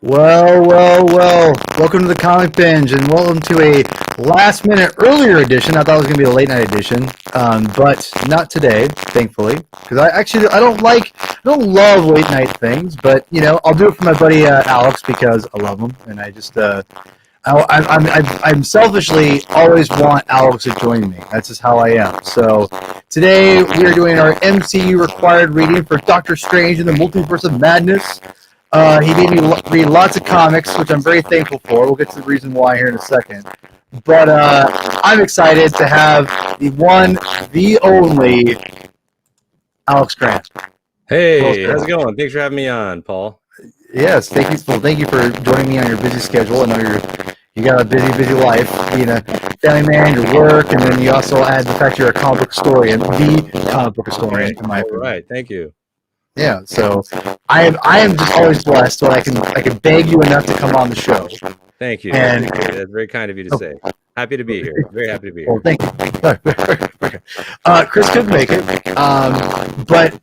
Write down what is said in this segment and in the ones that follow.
Well. Welcome to the Comic Binge, and welcome to a last-minute earlier edition. I thought it was going to be a late-night edition, but not today, thankfully, because I don't love late-night things, but, I'll do it for my buddy Alex, because I love him, and I'm selfishly always want Alex to join me. That's just how I am. So today we are doing our MCU required reading for Doctor Strange in the Multiverse of Madness. He made me read lots of comics, which I'm very thankful for. We'll get to the reason why here in a second. But I'm excited to have the one, the only Alex Grant. Hey, how's it going? Thanks for having me on, Paul. Yes, thank you. Well, thank you for joining me on your busy schedule. I know you got a busy life, being a family man, your work, and then you also add the fact you're a comic book historian, the comic book historian, in my opinion. All right, thank you. Yeah, so I am just always blessed when I can beg you enough to come on the show. Thank you. And that's very kind of you to say. Happy to be here. Very happy to be here. Well, thank you. Chris couldn't make it, but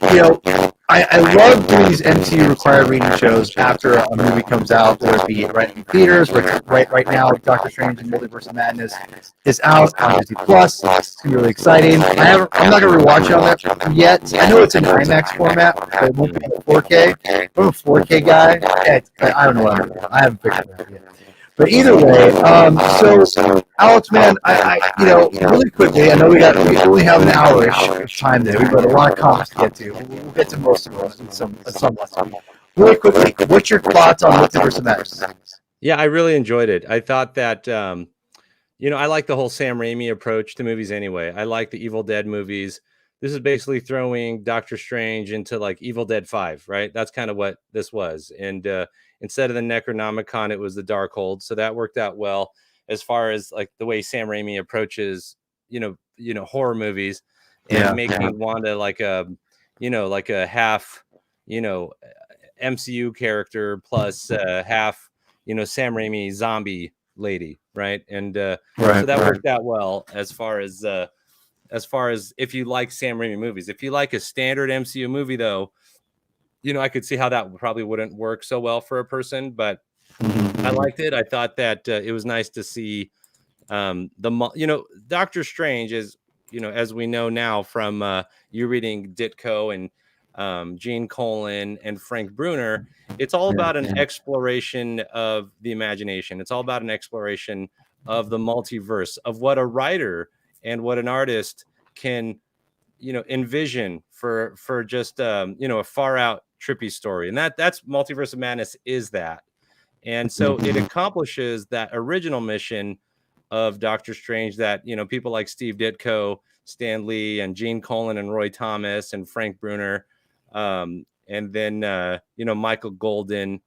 I love doing these MCU required reading shows after a movie comes out, whether it be right in theaters. Right now, Doctor Strange and Multiverse of Madness is out on Disney Plus. It's gonna be really exciting. I'm not gonna rewatch it on that yet. I know it's in IMAX format, but it won't be 4K. I'm a 4K guy. I don't know what I'm doing. I haven't figured it out yet. But either way, so Alex, man, really quickly, I know we only have an hour-ish time there. We've got a lot of comics to get to. We'll get to most of those in some level. Really quickly, what's your thoughts on Multiverse of Madness? Yeah, I really enjoyed it. I thought that, I like the whole Sam Raimi approach to movies anyway. I like the Evil Dead movies. This is basically throwing Doctor Strange into like Evil Dead 5, right? That's kind of what this was. And instead of the Necronomicon, it was the Darkhold. So that worked out well as far as like the way Sam Raimi approaches, horror movies and making Wanda like a half, MCU character plus half, Sam Raimi zombie lady, right? And so that worked out well as far as if you like Sam Raimi movies. If you like a standard MCU movie, though, I could see how that probably wouldn't work so well for a person, but I liked it. I thought that it was nice to see Doctor Strange is, as we know now from you reading Ditko and Gene Colan and Frank Bruner, it's all about an exploration of the imagination. It's all about an exploration of the multiverse, of what a writer and what an artist can, envision for just, a far out trippy story. And that's Multiverse of Madness is that. And so it accomplishes that original mission of Doctor Strange that, people like Steve Ditko, Stan Lee, and Gene Colan and Roy Thomas and Frank Bruner, and then, Michael Golden,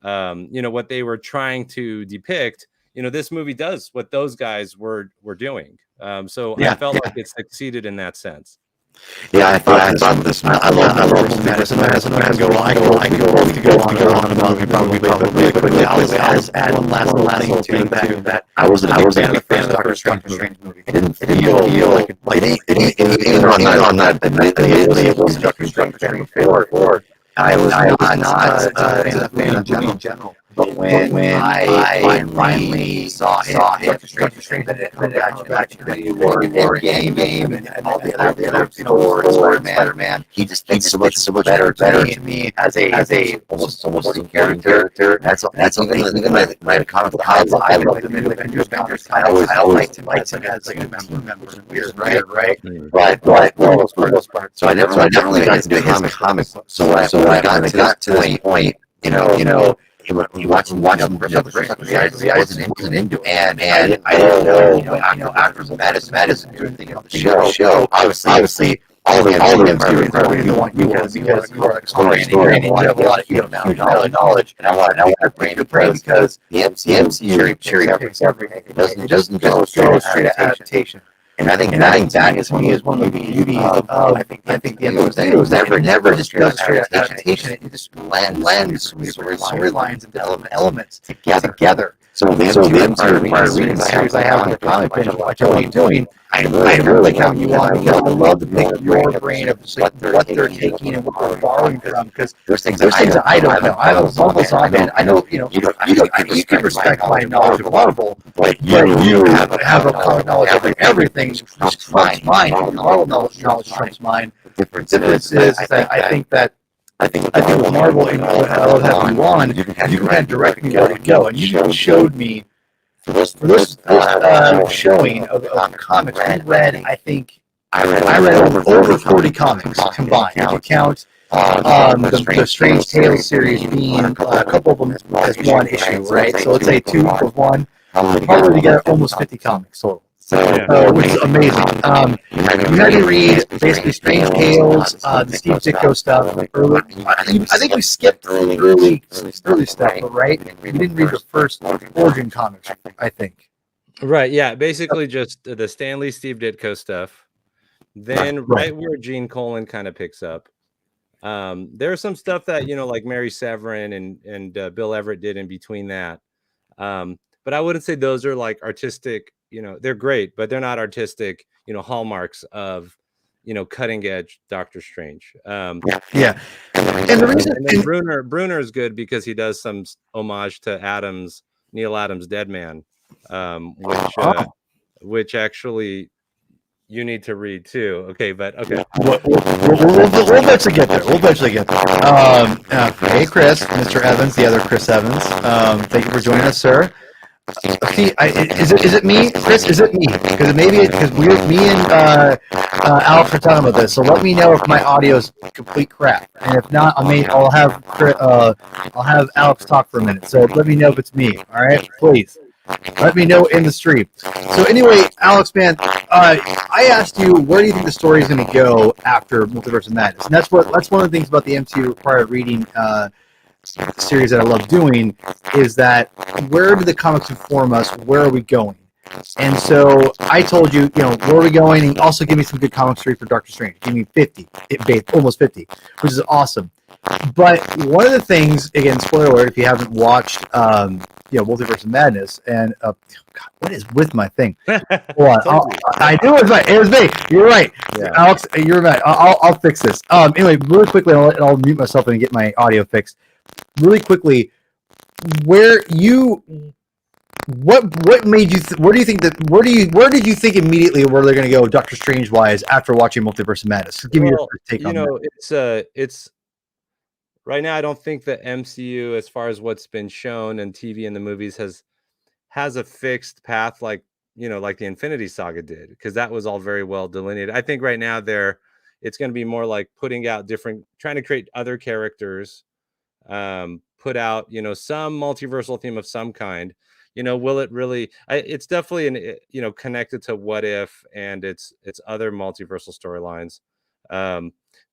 what they were trying to depict, this movie does what those guys were doing. So I felt like it succeeded in that sense. Yeah, I thought this. I love Madison. I can go on about it probably, but really quickly, I'll add one last thing to that. I wasn't a big fan of Doctor Strange movie. It didn't feel like it on that. It wasn't Doctor Strange 4. I was not a fan of movie in general. But when I finally saw Doctor Strange, that it actually war game and all the other Spider-Man, he just gets so much better to me as a almost character. That's even my comic book. I love the Avengers comics. I always liked him as like a member. Weird, right? But for the most part. So I never really got into his comic book. So when I got to this point, you watch him the eyes wasn't into it. And I didn't know after the Madison everything of the show. Obviously all the MCU are you want because you are exploring and you have a lot of knowledge. And I want to bring it because the MCU cherry picks everything. It doesn't go straight to adaptation. And I think that is one of the beauties of I think the end of the day was never just adaptation. It just blends storylines and elements together. So the MCU required reading series I have on the comic binge watch, what are you doing? I really like having you on because I love to pick your brain of just like what they're taking and what they're borrowing from, because there's things that I don't know. I'm a Marvel song fan. I know, you can respect my knowledge of Marvel, but you have a common knowledge of everything, which trumps mine. Marvel knowledge trumps mine. The difference is that I think with Marvel, and I love having you on, you can kind of direct me where to go, and you showed me for this showing of comics. We read, I think, I read over 40 comics combined. If you count the Strange Tales series being a couple of them as one issue, right? So let's say 2 of one, probably together almost 50 comics total. Which is amazing. You had to read basically Strange Tales, the Steve Ditko stuff. I think we skipped early stuff, but right? We didn't read the first Origin comics, I think. Right. Yeah. Basically, just the Stanley Steve Ditko stuff. Then right where Gene Colan kind of picks up. There's some stuff that like Mary Severin and Bill Everett did in between that. But I wouldn't say those are like artistic. They're great, but they're not artistic, hallmarks of, cutting edge Doctor Strange. And the reason Bruner is good because he does some homage to Neil Adams' Dead Man, which actually you need to read too. Okay, but okay. We'll eventually get there. Hey, Chris, Mr. Evans, the other Chris Evans. Thank you for joining us, sir. See, is it me, Chris? Is it me? Because me and Alex are talking about this. So let me know if my audio is complete crap, and if not, I'll have Alex talk for a minute. So let me know if it's me. All right, please. Let me know in the stream. So anyway, Alex, man, I asked you where do you think the story is going to go after Multiverse of Madness, and that's one of the things about the MCU required reading series that I love doing is that where do the comics inform us? Where are we going? And so I told you, where are we going? And also give me some good comics to read for Doctor Strange. Give me 50, almost 50, which is awesome. But one of the things, again, spoiler alert, if you haven't watched, Multiverse of Madness, and God, what is with my thing? I knew it was me. You're right, yeah. Alex. You're right. I'll fix this. Anyway, really quickly, I'll mute myself and get my audio fixed. Really quickly, what made you? Where did you think immediately where they're going to go, Doctor Strange wise, after watching Multiverse of Madness? Give me your take on that. It's right now. I don't think the MCU, as far as what's been shown in TV and the movies, has a fixed path like the Infinity Saga did, because that was all very well delineated. I think right now it's going to be more like putting out trying to create other characters. Put out some multiversal theme of some kind. Will it really? It's definitely connected to What If and its other multiversal storylines.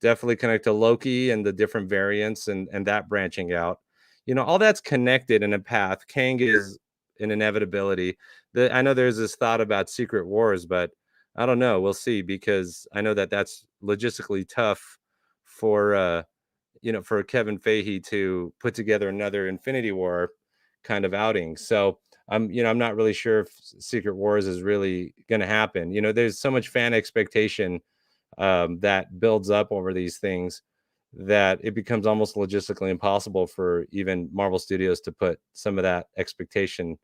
Definitely connect to Loki and the different variants and that branching out. All that's connected in a path. Kang is an inevitability. I know there's this thought about Secret Wars, but I don't know. We'll see, because I know that's logistically tough for for Kevin Feige to put together another Infinity War kind of outing. So I'm not really sure if Secret Wars is really going to happen. There's so much fan expectation that builds up over these things that it becomes almost logistically impossible for even Marvel Studios to put some of that expectation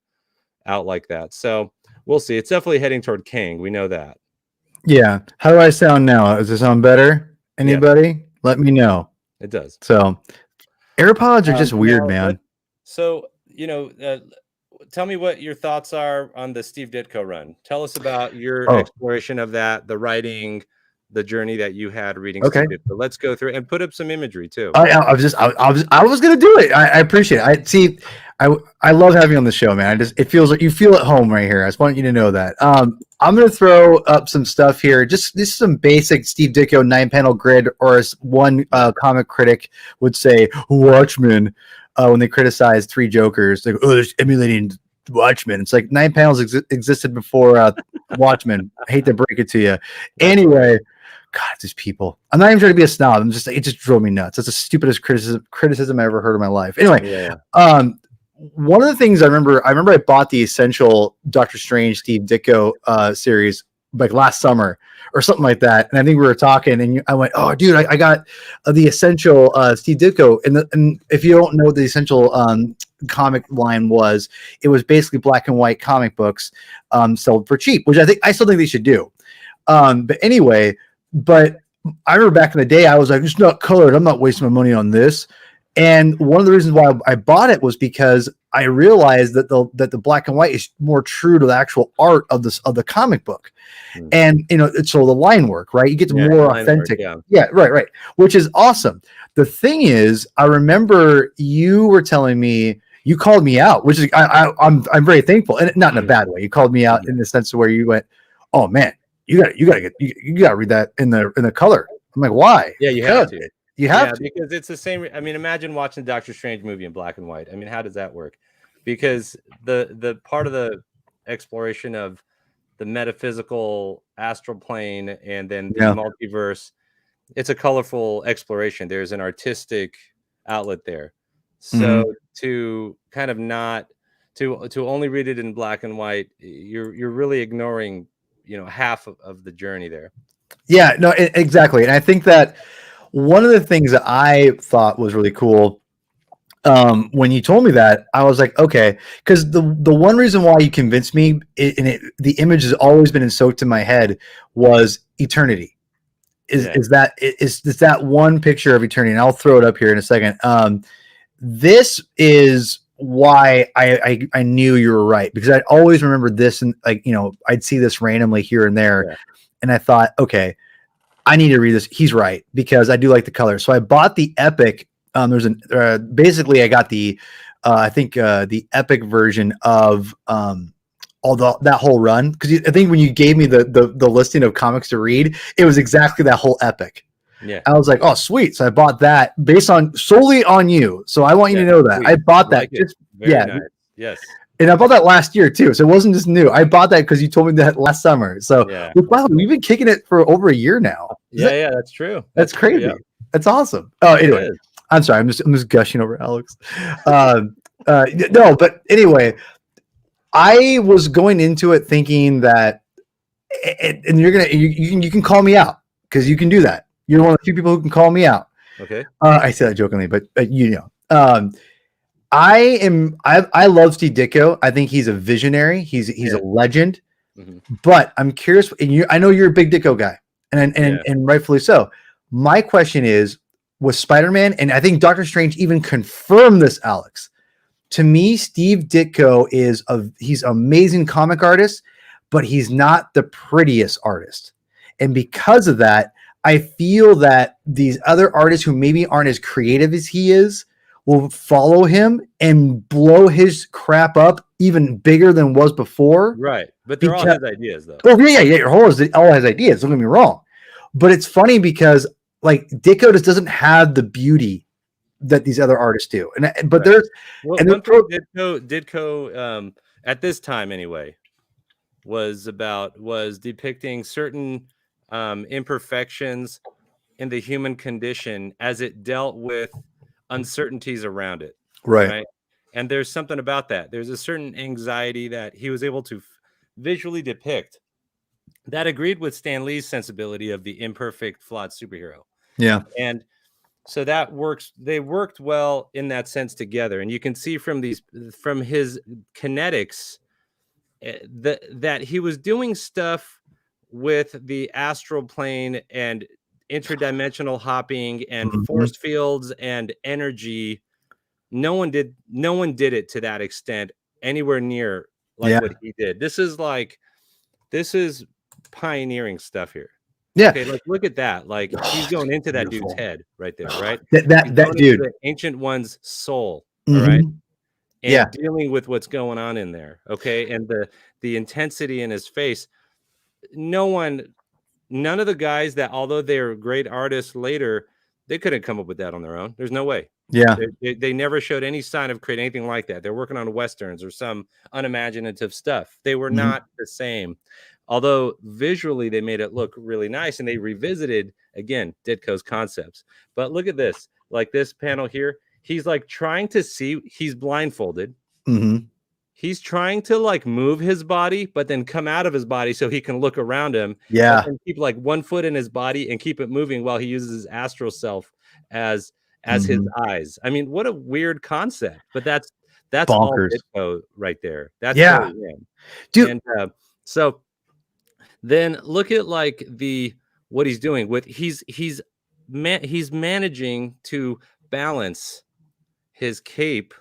out like that. So we'll see. It's definitely heading toward Kang. We know that. Yeah. How do I sound now? Does it sound better? Anybody? Yeah. Let me know. It does. So AirPods are just weird, man. So, tell me what your thoughts are on the Steve Ditko run. Tell us about your exploration of that, the writing, the journey that you had reading Steve Ditko. Let's go through and put up some imagery too. I was going to do it. I appreciate it. I love having you on the show, man. It feels like you feel at home right here. I just want you to know that. I'm going to throw up some stuff here. Just this is some basic Steve Ditko 9-panel grid, or as one comic critic would say, Watchmen, when they criticize Three Jokers. Like, they're emulating Watchmen. It's like 9 panels existed before Watchmen. I hate to break it to you. Anyway, God, these people. I'm not even trying to be a snob. It just drove me nuts. That's the stupidest criticism I ever heard in my life. Anyway, one of the things I remember I bought the Essential Doctor Strange Steve Ditko series like last summer or something like that, and I think we were talking, and I went, "Oh, dude, I got the Essential Steve Ditko." And if you don't know what the Essential comic line was, it was basically black and white comic books sold for cheap, which I still think they should do. But anyway, I remember back in the day, I was like, "It's not colored. I'm not wasting my money on this." And one of the reasons why I bought it was because I realized that the black and white is more true to the actual art of the comic book, and it's so the line work, right? You get more authentic, right, which is awesome. The thing is, I remember you were telling me, you called me out, which is I'm very thankful, and not in a bad way. You called me out in the sense of where you went, "Oh man, you gotta read that in the color." I'm like, "Why?" Yeah, you have to. You have to. Because it's the same. I mean, imagine watching the Doctor Strange movie in black and white. I mean, how does that work? Because the part of the exploration of the metaphysical astral plane and then the multiverse, it's a colorful exploration. There's an artistic outlet there. So to kind of not to only read it in black and white, you're really ignoring half of the journey there. Yeah, no, exactly. And I think that one of the things that I thought was really cool when you told me that, I was like, okay, because the one reason why you convinced me, the image has always been soaked in my head, was eternity. Is that one picture of eternity? And I'll throw it up here in a second. This is why I knew you were right, because I always remembered this, and I'd see this randomly here and there, and I thought, okay, I need to read this. He's right, because I do like the color. So I bought the Epic. Basically I got the the Epic version of that whole run, because I think when you gave me the listing of comics to read, it was exactly that whole Epic. Yeah, I was like, oh sweet. So I bought that solely on you. So I want you to know that I bought that. Nice. Yes. And I bought that last year too, so it wasn't just new. I bought that because you told me that last summer. So wow, we've been kicking it for over a year now. That's true. That's crazy. Yeah. That's awesome. Oh, anyway, I'm sorry. I'm just gushing over Alex. No, but anyway, I was going into it thinking that, and you can call me out, because you can do that. You're one of the few people who can call me out. Okay. I say that jokingly, but I love Steve Ditko. I think he's a visionary. He's a legend. But I'm curious, and I know you're a big Ditko guy, and rightfully so. My question is, with Spider-Man, and I think Doctor Strange even confirmed this, Alex. To me, Steve Ditko he's an amazing comic artist, but he's not the prettiest artist. And because of that, I feel that these other artists who maybe aren't as creative as he is will follow him and blow his crap up even bigger than was before. Right. But they're all his ideas, though. Oh, yeah. All his ideas. Don't get me wrong. But it's funny because, like, Ditko just doesn't have the beauty that these other artists do. But there's... Ditko, at this time anyway, was depicting certain imperfections in the human condition as it dealt with uncertainties around it. Right. And there's something about that. There's a certain anxiety that he was able to visually depict that agreed with Stan Lee's sensibility of the imperfect, flawed superhero. Yeah. And so that works. They worked well in that sense together. And you can see from his kinetics that he was doing stuff with the astral plane and interdimensional hopping and force fields and energy. No one did it to that extent anywhere near what he did. This is pioneering stuff here. Yeah. Okay, like look at that. Like he's going into that dude's head right there, right? That dude, the ancient one's soul, all right? And dealing with what's going on in there, okay? And the intensity in his face. None of the guys that, although they're great artists later, they couldn't come up with that on their own. There's no way. Yeah. They never showed any sign of creating anything like that. They're working on Westerns or some unimaginative stuff. They were not the same. Although visually they made it look really nice, and they revisited, again, Ditko's concepts. But look at this. Like this panel here, he's like trying to see, he's blindfolded, He's trying to like move his body, but then come out of his body so he can look around him. Yeah. But then keep like one foot in his body and keep it moving while he uses his astral self as his eyes. I mean, what a weird concept. But that's all Bonkers. Ditko right there. That's Yeah. totally him. Dude. And so then look at like what he's doing with he's managing to balance his cape,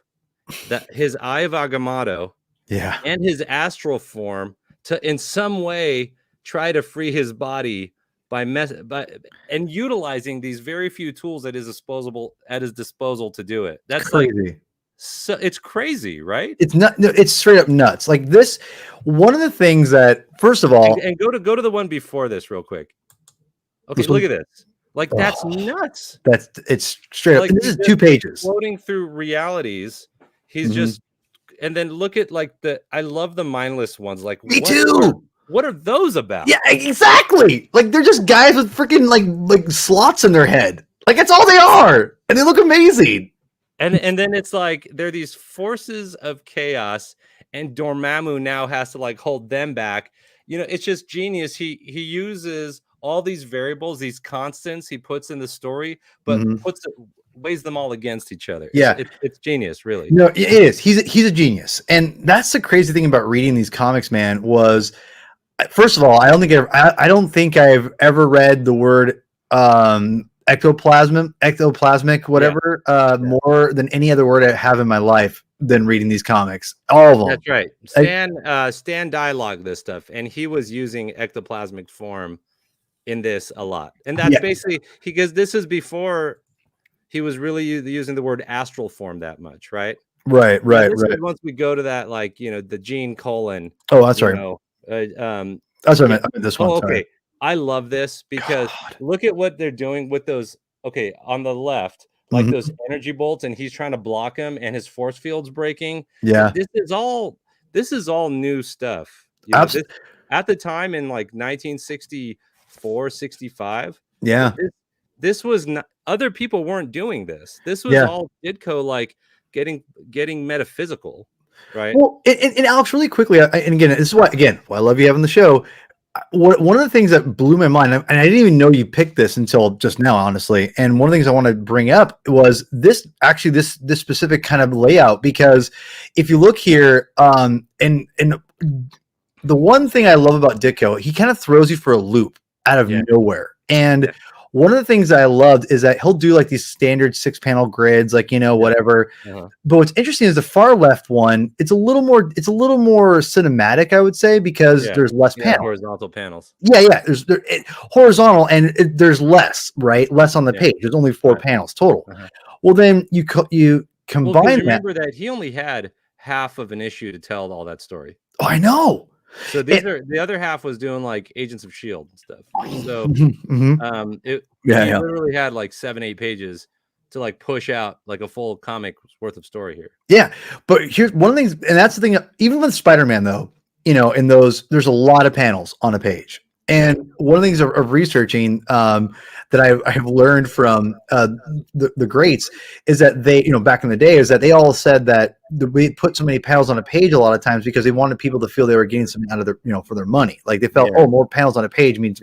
his Eye of Agamotto, and his astral form to in some way try to free his body by and utilizing these very few tools at his disposal to do it. That's crazy. So it's crazy, right? It's not. It's straight up nuts. Like this. One of the things that, first of all, and go to the one before this real quick. Okay, look at this. Like that's nuts. It's straight up. Like, this is 2 pages. Floating through realities. He's just, and then look at like I love the mindless ones. Like me too. What are those about? Yeah, exactly. Like they're just guys with freaking like slots in their head. Like that's all they are, and they look amazing. And then it's like they're these forces of chaos, and Dormammu now has to like hold them back. You know, it's just genius. He uses all these variables, these constants he puts in the story, but weighs them all against each other. Yeah, it's genius, really. No, it is. He's a genius, and that's the crazy thing about reading these comics, man. Was first of all, I don't think I've ever read the word ectoplasmic, whatever, more than any other word I have in my life than reading these comics. All of them. That's right. Stan dialogued this stuff, and he was using ectoplasmic form in this a lot. And that's basically because this is before he was really using the word astral form that much, right? Right. Once we go to that, like, you know, the Gene Colan. Oh, that's right. That's what I meant. This one. Okay. Sorry. I love this because look at what they're doing with those. Okay, on the left, like those energy bolts, and he's trying to block them, and his force field's breaking. Yeah, this is all new stuff. You know, at the time in like 1964, 65. Yeah, this was not. Other people weren't doing this. This was all Ditko, like getting metaphysical, right? Well, and Alex, really quickly, and again, this is why I love you having the show. One of the things that blew my mind, and I didn't even know you picked this until just now, honestly. And one of the things I want to bring up was this specific kind of layout, because if you look here, and the one thing I love about Ditko, he kind of throws you for a loop out of nowhere. And one of the things that I loved is that he'll do like these standard 6-panel grids, like, you know, whatever. But what's interesting is the far left one, it's a little more cinematic, I would say, because there's less panels. Horizontal panels. Yeah. There's horizontal, and there's less, right? Less on the page. There's only 4 panels total. Well, then you combine that. Remember that he only had half of an issue to tell all that story. Oh, I know. So the other half was doing like Agents of S.H.I.E.L.D. and stuff. So he literally had like 7-8 pages to like push out like a full comic worth of story here. Yeah, but here's one of the things, and that's the thing. Even with Spider-Man, though, you know, in those, there's a lot of panels on a page. And one of the things of researching that I've learned from the greats is that they, you know, back in the day, is that they all said that we put so many panels on a page a lot of times because they wanted people to feel they were getting something out of their, you know, for their money. Like they felt, more panels on a page means,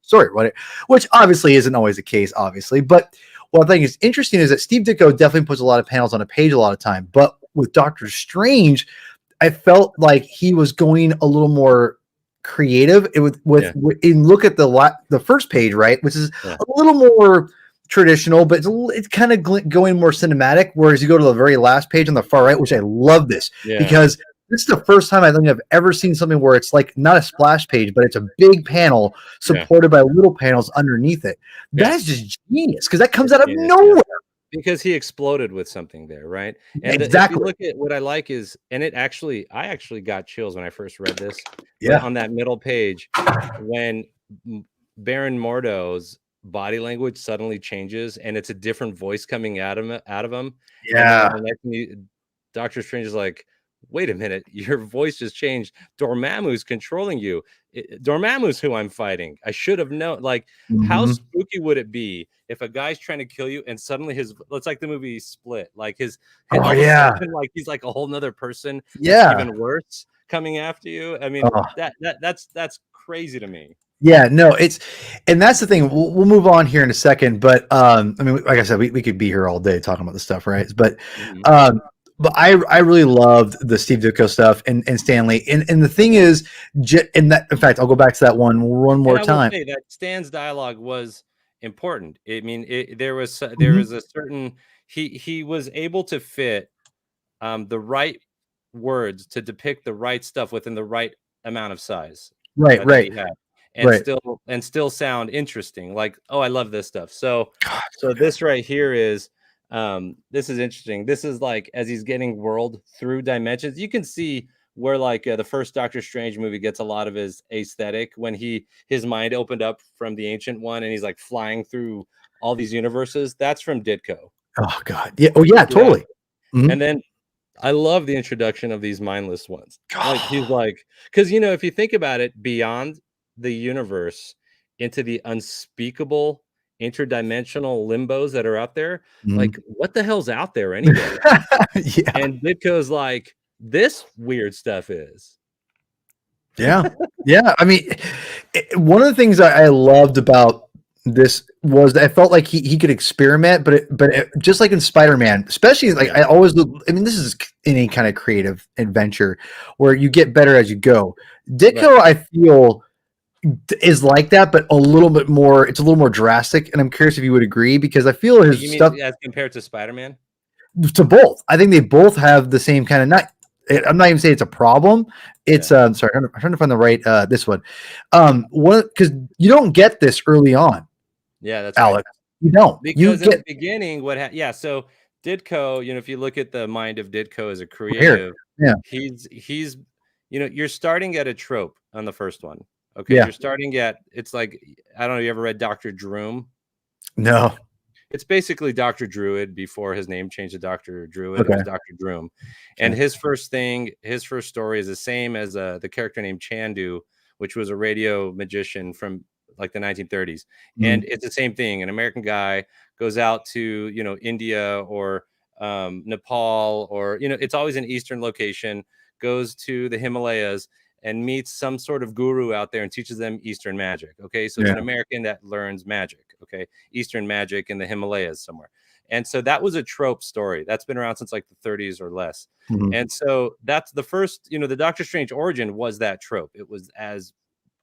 sorry, whatever, which obviously isn't always the case, obviously. But what I think is interesting is that Steve Ditko definitely puts a lot of panels on a page a lot of time. But with Doctor Strange, I felt like he was going a little more creative. Look at the first page, right, which is a little more traditional, but it's kind of going more cinematic, whereas you go to the very last page on the far right, which I love this because this is the first time I think I've ever seen something where it's like not a splash page, but it's a big panel supported by little panels underneath it. That is just genius, because that comes out of nowhere. Because he exploded with something there, right? And exactly. If you look at what I like is, and I actually got chills when I first read this. On that middle page, when Baron Mordo's body language suddenly changes, and it's a different voice coming out of him. Yeah. And Doctor Strange is like, wait a minute, your voice just changed. Dormammu's controlling you. Dormammu's who I'm fighting. I should have known. Like, how spooky would it be if a guy's trying to kill you and suddenly it's like the movie Split, like his all of a sudden, like he's like a whole nother person. That's even worse coming after you. I mean, that's crazy to me. Yeah, no, and that's the thing. We'll move on here in a second, but I mean, like I said, we could be here all day talking about this stuff, right? But I really loved the Steve Ditko stuff and Stanley, and the thing is, in fact, I'll go back to that one more time. Say that Stan's dialogue was important. I mean, there was a certain he was able to fit the right words to depict the right stuff within the right amount of size, right. And still sound interesting. Like, oh, I love this stuff. So this right here is this is interesting. This is like as he's getting whirled through dimensions, you can see where like the first Doctor Strange movie gets a lot of his aesthetic when his mind opened up from the Ancient One and he's like flying through all these universes. That's from Ditko. Oh God, yeah. Oh yeah, totally. And then I love the introduction of these mindless ones. Like he's like, because if you think about it, beyond the universe into the unspeakable interdimensional limbos that are out there, like what the hell's out there anyway? And Ditko's like, this weird stuff is. Yeah. I mean, one of the things I loved about this was that I felt like he could experiment, but just like in Spider-Man, especially like I always look. I mean, this is any kind of creative adventure where you get better as you go. Ditko, I feel, is like that, but a little bit more. It's a little more drastic, and I'm curious if you would agree because I feel his stuff as compared to Spider-Man. To both, I think they both have the same kind of. I'm not even saying it's a problem. It's sorry, I'm trying to find the right this one. Because you don't get this early on. Yeah, that's Alex. Right. You don't. Because in the beginning, so Ditko, if you look at the mind of Ditko as a creative, he's you're starting at a trope on the first one. Okay, you're starting at, it's like, I don't know, you ever read Dr. Droom? No. It's basically Dr. Druid before his name changed to Dr. Druid. It was Dr. Droom. And his first story is the same as the character named Chandu, which was a radio magician from like the 1930s. And it's the same thing. An American guy goes out to, India or Nepal, or, it's always an Eastern location, goes to the Himalayas and meets some sort of guru out there and teaches them Eastern magic. Okay. So it's an American that learns magic. Okay. Eastern magic in the Himalayas somewhere. And so that was a trope story that's been around since like the 30s or less. And so that's the first, the Doctor Strange origin was that trope. It was as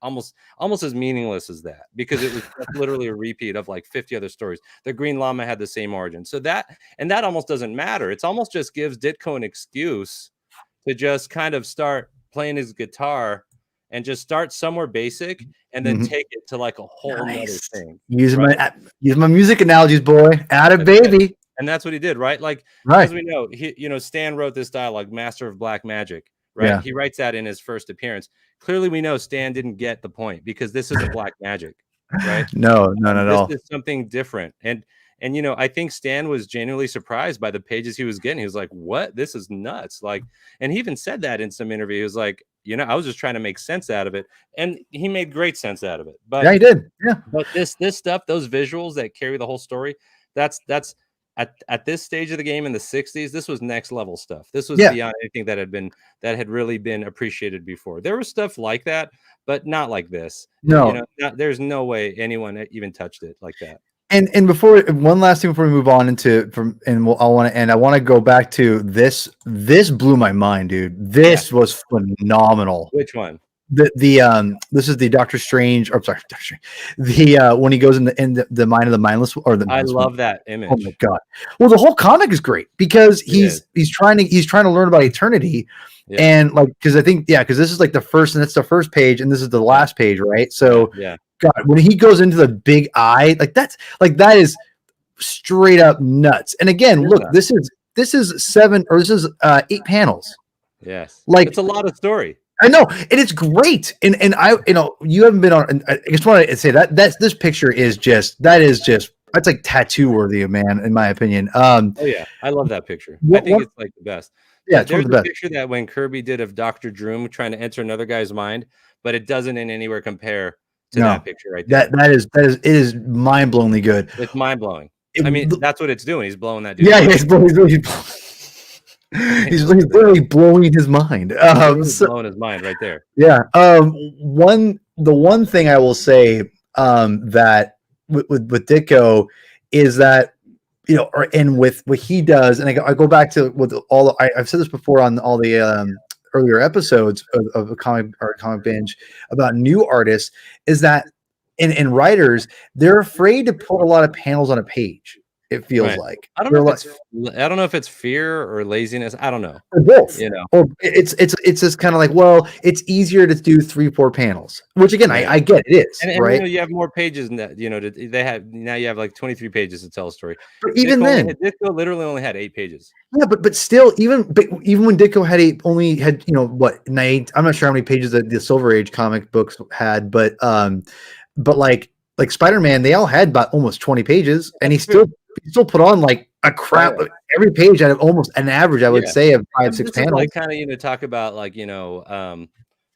almost as meaningless as that, because it was literally a repeat of like 50 other stories. The Green Llama had the same origin. So that almost doesn't matter. It's almost just gives Ditko an excuse to just kind of start playing his guitar and just start somewhere basic and then take it to like a whole nother thing. Use my music analogies, boy. Add it, baby. And that's what he did, right? Like, as we know, Stan wrote this dialogue, Master of Black Magic, right? Yeah. He writes that in his first appearance. Clearly, we know Stan didn't get the point, because this isn't black magic, right? No, not at all. This is something different. And I think Stan was genuinely surprised by the pages he was getting. He was like, what? This is nuts. Like, and he even said that in some interview. He was like, I was just trying to make sense out of it. And he made great sense out of it. But yeah, he did. Yeah. But this stuff, those visuals that carry the whole story, that's at this stage of the game in the 60s, this was next level stuff. This was beyond anything that had really been appreciated before. There was stuff like that, but not like this. No. There's no way anyone even touched it like that. And before, one last thing before we move on I want to go back to this. This blew my mind, dude. This was phenomenal. Which one? This is the Doctor Strange. Or sorry, Doctor Strange. When he goes in the mind of the mindless, or the. I love that image. Oh my god! Well, the whole comic is great because he's trying to learn about eternity, and like, because I think because this is like the first, and that's the first page, and this is the last page, right? So God, when he goes into the big eye, that is straight up nuts. And again, look, this is 8 panels. Yes, like it's a lot of story. I know, and it's great. And I, you haven't been on. I just want to say this picture is just that's like tattoo worthy, man, in my opinion. Oh yeah, I love that picture. I think it's like the best. Yeah, it's one there's of the a best. picture that when Kirby did of Dr. Doom trying to enter another guy's mind, but it doesn't in anywhere compare to No, that picture right there. it is mind-blowingly good. It's mind-blowing. It- I mean, the- that's what it's doing. He's blowing that dude's yeah, mind. he's literally blowing his mind. Literally blowing his mind right there. Yeah. The one thing I will say that with Ditko is that, you know, and with what he does, and I go back to with all I've said this before on all the earlier episodes of a comic binge about new artists, is that in writers, they're afraid to put a lot of panels on a page. It feels Right. like I don't know if it's fear or laziness. I don't know. or both. You know, or it's just kind of like, well, it's easier to do 3-4 panels, which again, yeah. I get it is, and right? you know, you have more pages than that. You know, now you have like 23 pages to tell a story. But even Ditko literally only had 8 pages. yeah, but still, even when Ditko only had, you know, what, 9, I'm not sure how many pages that the Silver Age comic books had, but like Spider-Man, they all had about almost 20 pages, and he still put on like a crap. Yeah. Every page had almost an average, I would say, of 5-6 panels. Like kind of, you know, talk about like, you know,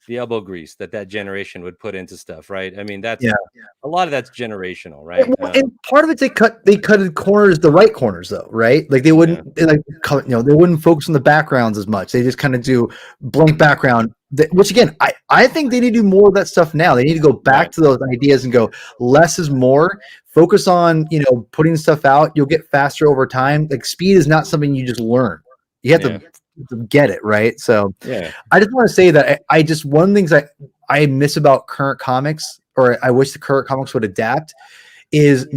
the elbow grease that generation would put into stuff, right? I mean, that's a lot of that's generational, right? And part of it, they cut corners, the right corners, though, right? Like they wouldn't they wouldn't focus on the backgrounds as much. They just kind of do blank background, which again, I think they need to do more of that stuff now. They need to go back to those ideas and go less is more. Focus on, you know, putting stuff out. You'll get faster over time. Like speed is not something you just learn. You have to get it right. So I just want to say that I just, one of the things I miss about current comics, or I wish the current comics would adapt, is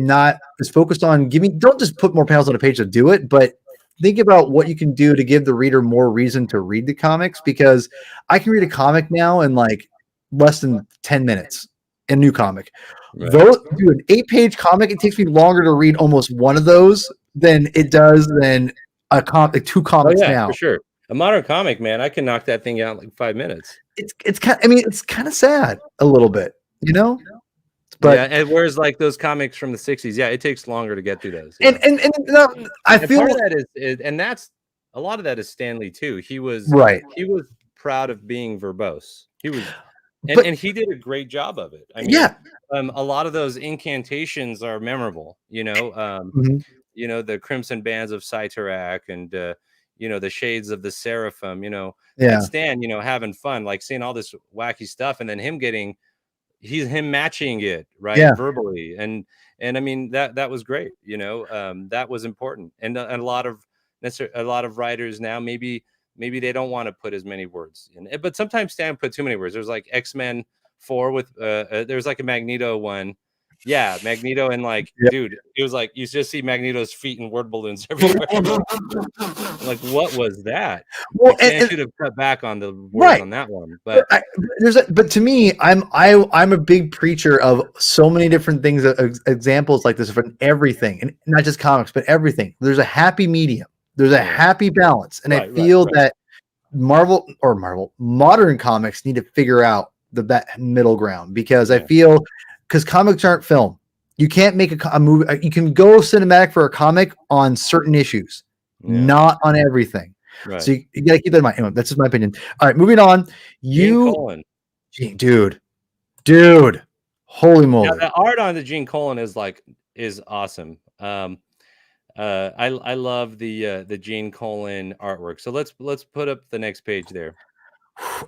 focused on don't just put more panels on a page to do it, but think about what you can do to give the reader more reason to read the comics, because I can read a comic now in like less than 10 minutes, a new comic. Though, dude, an 8-page comic, it takes me longer to read almost one of those than it does than a comic, 2 comics now. For sure. A modern comic, man, I can knock that thing out in like 5 minutes. It's kind. I mean, it's kind of sad a little bit, you know. But and whereas like those comics from the 60s, it takes longer to get through those. And I feel part of that is, and that's a lot of that is Stanley too. He was proud of being verbose. He was, and he did a great job of it. I mean, a lot of those incantations are memorable. You know, you know, the Crimson Bands of Cyttorak and you know, the Shades of the Seraphim. You know, and Stan, you know, having fun, like seeing all this wacky stuff, and then him matching it verbally, and I mean that was great. You know, that was important, and a lot of writers now maybe they don't want to put as many words in, but sometimes Stan put too many words. There's like X-Men 4 with there's like a Magneto one. Magneto, and like, dude, it was like you just see Magneto's feet and word balloons everywhere. Like, what was that? Well, Stan should have cut back on the words on that one. But but to me, I'm a big preacher of so many different things, examples like this from everything, and not just comics, but everything. There's a happy medium. There's a happy balance, and I feel that modern comics need to figure out that middle ground, because I feel. Because comics aren't film. You can't make a movie. You can go cinematic for a comic on certain issues, not on everything. Right. So you got to keep that in mind. Anyway, that's just my opinion. All right, moving on. Dude, holy moly! The art on the Gene Colan is awesome. I love the Gene Colan artwork. So let's put up the next page there.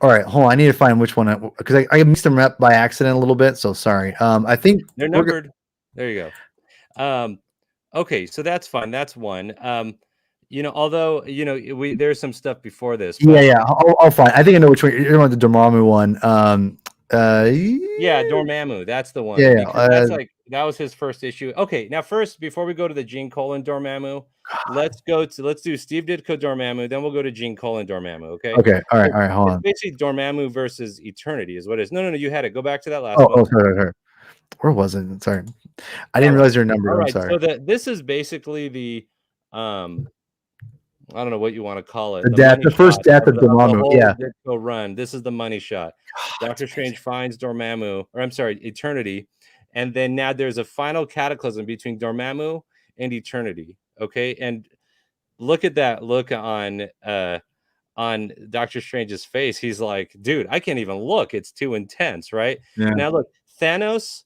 All right, hold on. I need to find which one, because I mixed them up by accident a little bit. So sorry. I think they're numbered. There you go. Okay, so that's fine. That's one. You know, although you know there's some stuff before this. But... I'll find. I think I know which one you're on, the Dormammu one. Dormammu. That's the one. That's that was his first issue. Okay, now first, before we go to the Gene Colan Dormammu, let's do Steve Ditko Dormammu, then we'll go to Gene Colan Dormammu. Okay. Okay. All right. Hold on. Basically, Dormammu versus Eternity is what it is. No. You had it. Go back to that last one. Oh, sorry. Where was it? Sorry, I didn't realize your number. I'm sorry. So this is basically the I don't know what you want to call it. The first death of Dormammu. Ditko run. This is the money shot. Doctor Strange finds Dormammu, or I'm sorry, Eternity. And then now there's a final cataclysm between Dormammu and Eternity. Okay. And look at that look on on Doctor Strange's face. He's like, dude, I can't even look. It's too intense, right? Yeah. Now look, Thanos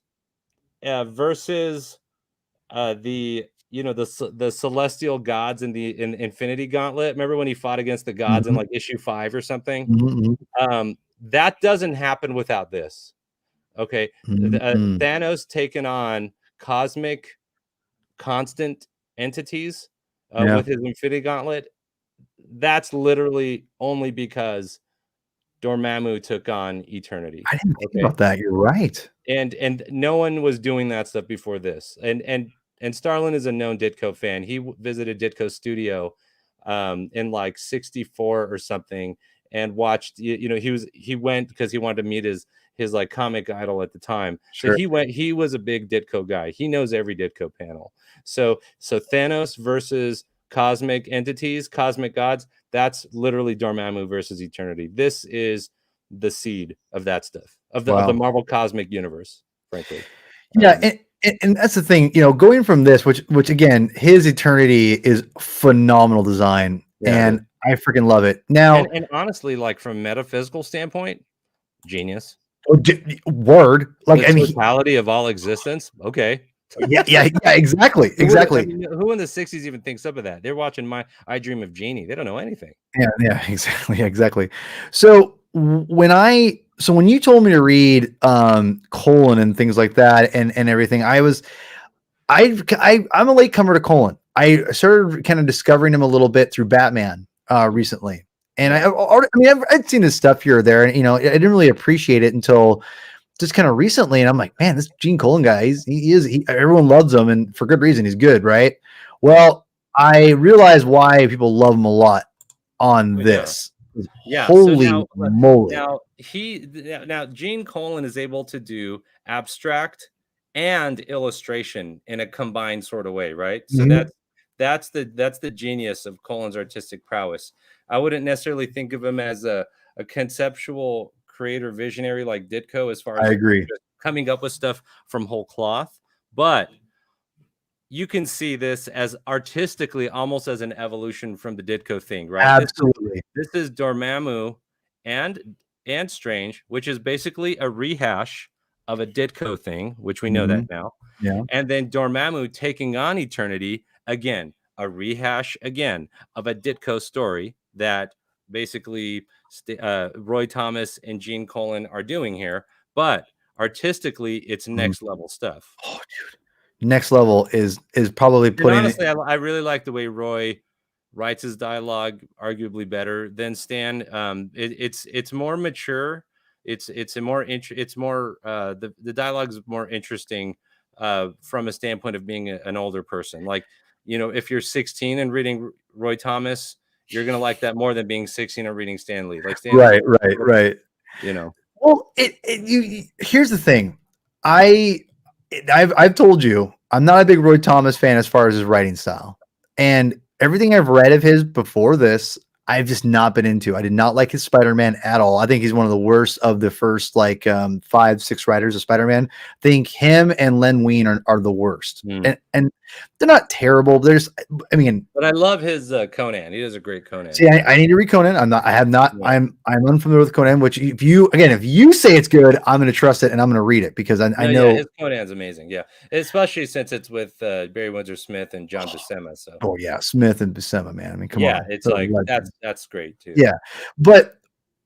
versus the the celestial gods in the Infinity Gauntlet. Remember when he fought against the gods in like issue 5 or something? That doesn't happen without this. Okay, Thanos taking on cosmic constant entities with his Infinity Gauntlet. That's literally only because Dormammu took on Eternity. I didn't think about that. You're right. And no one was doing that stuff before this. And Starlin is a known Ditko fan. He visited Ditko's studio in like 64 or something and watched, he went because he wanted to meet his like comic idol at the time. Sure. So he was a big Ditko guy. He knows every Ditko panel. So Thanos versus cosmic entities, cosmic gods, that's literally Dormammu versus Eternity. This is the seed of that stuff, of the Marvel cosmic universe, frankly. Yeah, and that's the thing, going from this, which again, his Eternity is phenomenal design, and I freaking love it. Now, and honestly, like from a metaphysical standpoint, genius. Word, like the totality of all existence. Okay. yeah, exactly. Who in the 60s even thinks up of that? They're watching I Dream of Jeannie. They don't know anything. Yeah, exactly. So when you told me to read Colin and things like that and everything, I'm a latecomer to Colin. I started kind of discovering him a little bit through Batman recently, and I'd seen his stuff here or there, and I didn't really appreciate it until just kind of recently, and I'm like, man, this Gene Colan guy, everyone loves him, and for good reason. He's good, right? Well, I realize why people love him a lot on this. Yeah. Holy moly! Now Gene Colan is able to do abstract and illustration in a combined sort of way, right? So that's the genius of Colan's artistic prowess. I wouldn't necessarily think of him as a conceptual creator visionary like Ditko as far as I agree coming up with stuff from whole cloth, but you can see this as artistically almost as an evolution from the Ditko thing, right? Absolutely. This is Dormammu and Strange, which is basically a rehash of a Ditko thing, which we know that now. Yeah. And then Dormammu taking on Eternity, again, a rehash again of a Ditko story that basically Roy Thomas and Gene Colan are doing here, but artistically it's next level stuff. Oh, dude, next level is probably putting. And honestly, I really like the way Roy writes his dialogue, arguably better than Stan. It's more mature. The dialogue is more interesting from a standpoint of being an older person. Like, if you're 16 and reading Roy Thomas, you're gonna like that more than being 16 and reading Stan Lee. Like Stan right. Well, here's the thing. I've told you I'm not a big Roy Thomas fan as far as his writing style, and everything I've read of his before this, I've just not been into. I did not like his Spider-Man at all. I think he's one of the worst of the first 5-6 writers of Spider-Man. I think him and Len Wein are the worst, and they're not terrible. But I love his Conan. He does a great Conan. See, I need to read Conan. I'm unfamiliar with Conan. Which if you say it's good, I'm going to trust it and I'm going to read it because I know his Conan's amazing. Yeah, especially since it's with Barry Windsor Smith and John Buscema. So Smith and Buscema, man. Come on. Yeah, it's like that's great too. Yeah, but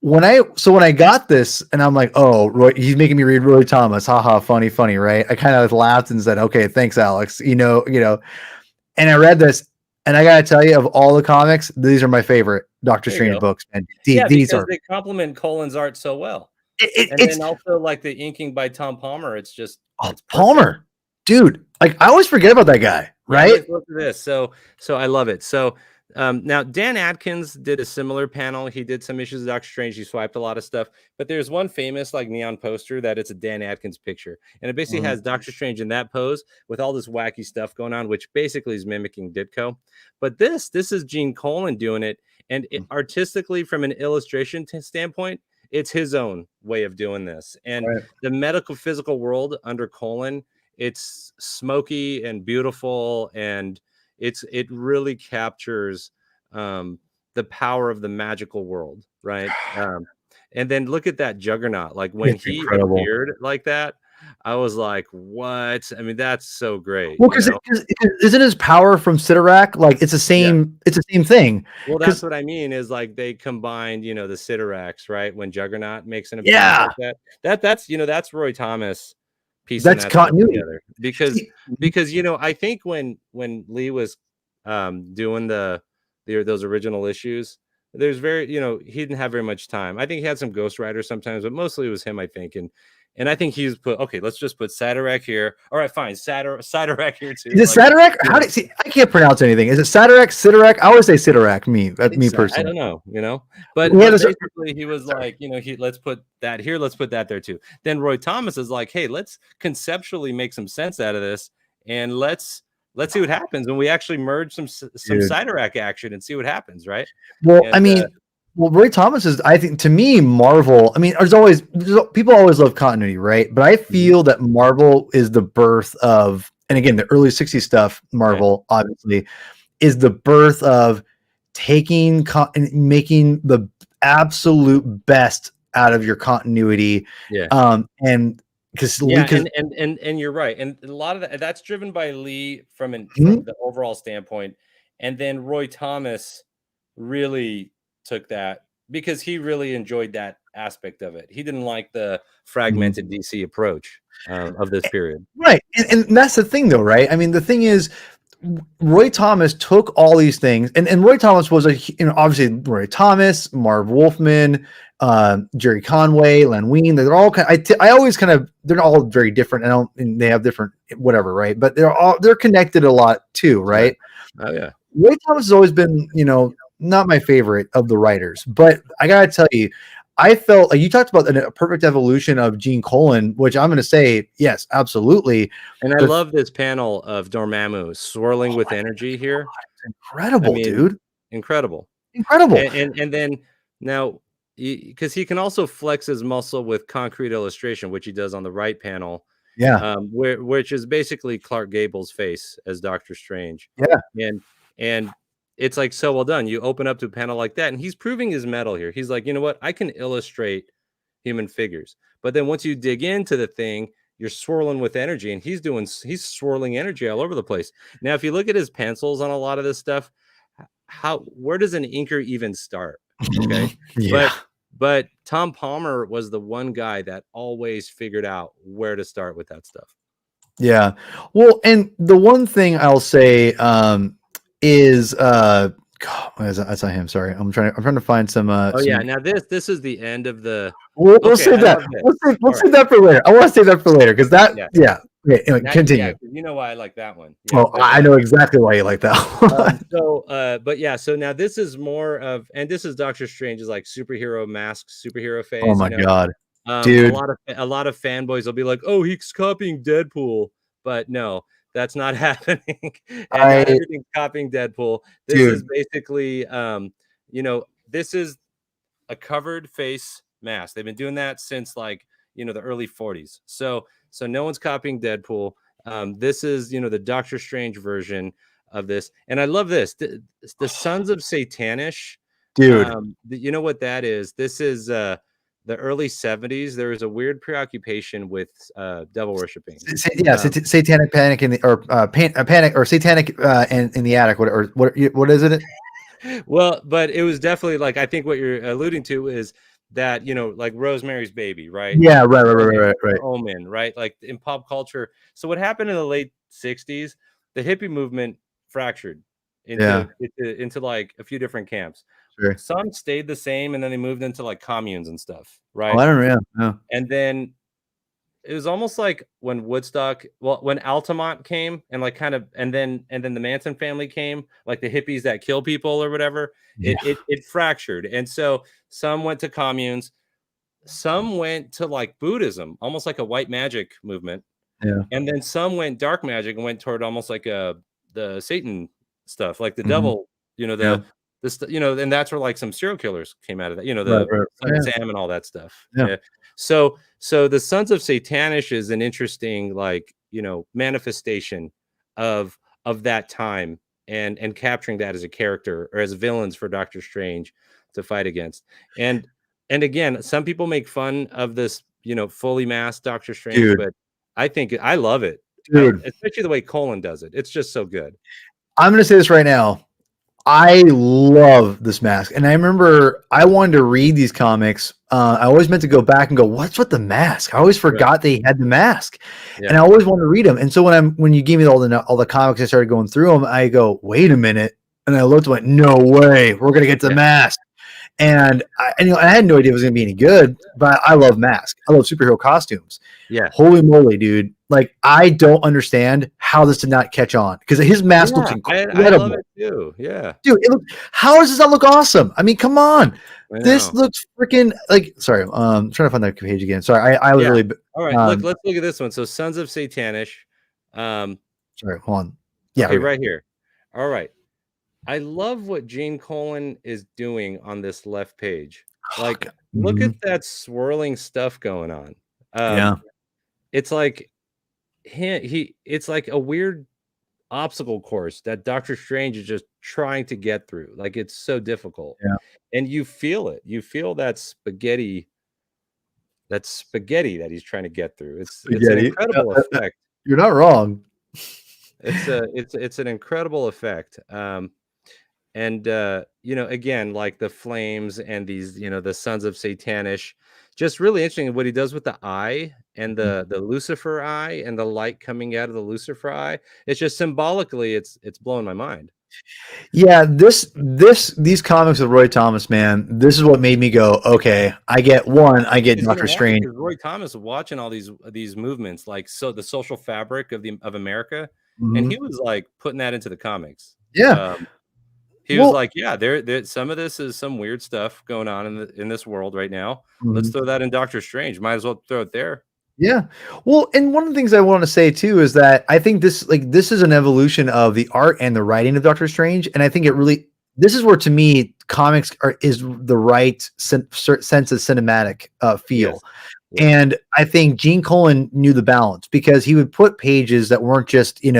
when I got this and I'm like, oh, Roy, he's making me read Roy Thomas. Haha, funny, right? I kind of laughed and said, okay, thanks, Alex. And I read this, and I gotta tell you, of all the comics, these are my favorite Doctor Strange books. And these are they complement Colan's art so well. It's also like the inking by Tom Palmer. It's just Palmer, dude. Like I always forget about that guy, right? Look at this. So I love it. So now Dan Adkins did a similar panel. He did some issues of Doctor Strange. He swiped a lot of stuff, but there's one famous neon poster that it's a Dan Adkins picture, and it basically has Doctor Strange in that pose with all this wacky stuff going on, which basically is mimicking Ditko. But this is Gene Colan doing it, and artistically from an illustration standpoint, it's his own way of doing this. And the medical physical world under Colan, it's smoky and beautiful, and it really captures the the power of the magical world, right? And then look at that juggernaut. Like when It's he incredible. appeared like that, I was like, what? I mean, that's so great. Well, You know? isn't his power from Sidorak like it's the same? It's the same thing. Well, that's Because what I mean is like they combined, you know, the Sideracs, right? When Juggernaut makes an appearance yeah, like that. That's you know, that's Roy Thomas piecing that's that stuff continuity. together. Because you know, I think when Lee was doing those original issues, there's very, you know, he didn't have very much time. I think he had some ghostwriters sometimes, but mostly it was him, I think. And I think he's put, okay, let's just put Sidorak here. All right, fine. Sidorak here too. Is it Like, Sidorak? you How know, do see? I can't pronounce anything. Is it Sidorak? Sidorak? I always say Sidorak. Me I personally. don't know, you know, We but had this. basically he was like, you know, let's put that here, let's put that there too. Then Roy Thomas is like, hey, let's conceptually make some sense out of this, and let's see what happens when we actually merge some Dude. Sidorak action and see what happens, right? Well, And I mean, well, Roy Thomas is, I think, to me, Marvel. I mean, people always love continuity, right? But I feel that Marvel is the birth of, and again, the early '60s stuff. Marvel, obviously, is the birth of taking and making the absolute best out of your continuity. And because and you're right, and a lot of that's driven by Lee from the overall standpoint, and then Roy Thomas really took that because he really enjoyed that aspect of it. He didn't like the fragmented DC approach of this period. Right. And that's the thing though, right? I mean, the thing is Roy Thomas took all these things and Roy Thomas was obviously Roy Thomas, Marv Wolfman, Jerry Conway, Len Wein, they're all I always kind of, they're all very different and they have different whatever, right? But they're connected a lot too, right? Oh yeah. Roy Thomas has always been, not my favorite of the writers, but I gotta tell you, I felt like you talked about a perfect evolution of Gene Colan, which I'm going to say, yes, absolutely. And I love this panel of Dormammu swirling with energy here. God, it's incredible, dude. Incredible. And then now, because he can also flex his muscle with concrete illustration, which he does on the right panel. Yeah. Which is basically Clark Gable's face as Doctor Strange. Yeah. And it's like so well done. You open up to a panel like that, and he's proving his mettle here. He's like, you know what? I can illustrate human figures. But then once you dig into the thing, you're swirling with energy, and he's swirling energy all over the place. Now, if you look at his pencils on a lot of this stuff, where does an inker even start? Okay. Yeah. But Tom Palmer was the one guy that always figured out where to start with that stuff. Yeah. Well, and the one thing I'll say is God, that's not him. Sorry, I'm trying to find some. Yeah. Now this is the end of the. We'll save that. We'll save that for later. I want to save that for later because that. Yeah. Okay, anyway, continue. Yeah, you know why I like that one. Yeah, I know exactly why you like that one. But yeah, so now this is more of, and this is Doctor Strange's like superhero mask, superhero phase. Oh my God, dude! A lot of fanboys will be like, "Oh, he's copying Deadpool," but no, that's not happening. And not everything's copying Deadpool. This is basically, this is a covered face mask. They've been doing that since like the early 40s. So no one's copying Deadpool. This is the Doctor Strange version of this, and I love this. The Sons of Satanish, dude. You know what that is? This is the early 70s. There was a weird preoccupation with devil worshiping. Satanic panic panic or satanic in the attic. What is it? Well, but it was definitely like I think what you're alluding to is that like Rosemary's Baby, right? Yeah, right. Omen, right? Like in pop culture. So what happened in the late 60s? The hippie movement fractured into like a few different camps. Sure. Some stayed the same, and then they moved into like communes and stuff, right? Oh, I don't know. Yeah. And then it was almost like when Woodstock, when Altamont came, and like kind of, and then the Manson family came, like the hippies that kill people or whatever. It fractured, and so some went to communes, some went to like Buddhism, almost like a white magic movement, and then some went dark magic and went toward almost like the Satan stuff, like the devil, and that's where like some serial killers came out of that, Son of Sam and all that stuff. So the Sons of Satanish is an interesting like manifestation of that time and capturing that as a character or as villains for Doctor Strange to fight against. And again, some people make fun of this, fully masked Doctor Strange, Dude. but I think I love it. Dude. Especially the way Colin does it. It's just so good. I'm going to say this right now. I love this mask. And I remember I wanted to read these comics. I always meant to go back and go, what's with the mask? I always forgot they had the mask. Yeah. And I always wanted to read them. And so when you gave me all the comics, I started going through them. I go, wait a minute. And I looked and went, no way. We're going to get the mask. And I had no idea it was going to be any good, but I love masks. I love superhero costumes. Yeah. Holy moly, dude. Like, I don't understand how this did not catch on because his mask looks incredible. I love it too. Yeah. Dude, how does this not look awesome? I mean, come on. This looks freaking sorry. I'm trying to find that page again. Sorry. I was really. All right. Let's look at this one. So Sons of Satanish. Sorry. Hold on. Yeah. Okay, right here. All right. I love what Gene Colan is doing on this left page. Like, look at that swirling stuff going on. It's like it's like a weird obstacle course that Doctor Strange is just trying to get through. Like, it's so difficult. Yeah. And you feel it. You feel that spaghetti that he's trying to get through. It's an incredible effect. You're not wrong. It's an incredible effect. Again, like the flames and these, the Sons of Satanish, just really interesting what he does with the eye and the Lucifer eye and the light coming out of the Lucifer eye. It's just symbolically, it's blowing my mind. Yeah, these comics of Roy Thomas, man, this is what made me go, okay, I get Doctor Strange. Roy Thomas watching all these movements, like the social fabric of America, and he was like putting that into the comics. Yeah. He was like, yeah, there some of this is some weird stuff going on in this world right now. Let's throw that in Doctor Strange. Might as well throw it there. Yeah. Well, and one of the things I want to say too is that I think this is an evolution of the art and the writing of Doctor Strange, and I think this is where, to me, comics is the right sense of cinematic feel. Yes. Yes. And I think Gene Colan knew the balance because he would put pages that weren't just, he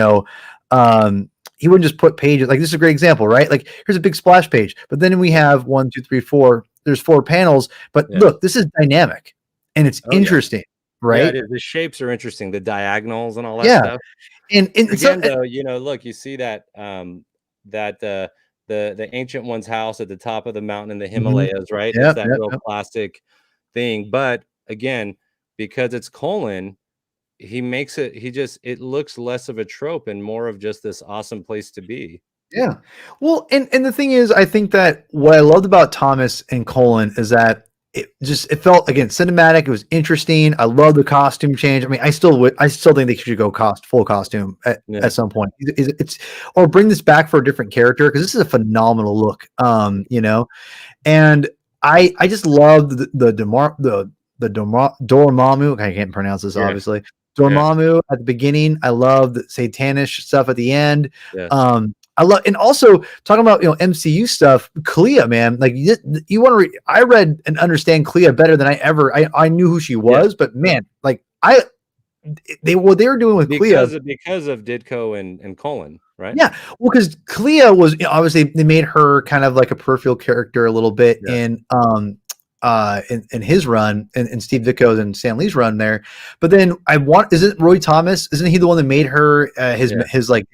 wouldn't just put pages like this is a great example, right? Like, here's a big splash page, but then we have 1, 2, 3, 4. There's 4 panels, but look, this is dynamic and it's interesting. Yeah. Right. Yeah, the shapes are interesting, the diagonals and all that stuff. And again, though, look, you see that the ancient one's house at the top of the mountain in the Himalayas, right? It's that real classic thing. But again, because it's Colan, he makes it. It looks less of a trope and more of just this awesome place to be. Yeah. Well, and the thing is, I think that what I loved about Thomas and Colan is that it felt, again, cinematic. It was interesting. I love the costume change. I mean, I still think they should go full costume at some point. Or bring this back for a different character, because this is a phenomenal look. And I just loved the Dormammu. I can't pronounce this, obviously. Dormammu at the beginning. I love the Satanish stuff at the end. Yeah. I love, and also talking about MCU stuff. Clea, man, like you want to read. I read and understand Clea better than I knew who she was, but man, like what they were doing with Clea because of Ditko and Colan, right? Yeah, well, because Clea was obviously they made her kind of like a peripheral character a little bit in his run and Steve Ditko's and Stan Lee's run there, but then isn't Roy Thomas? Isn't he the one that made her his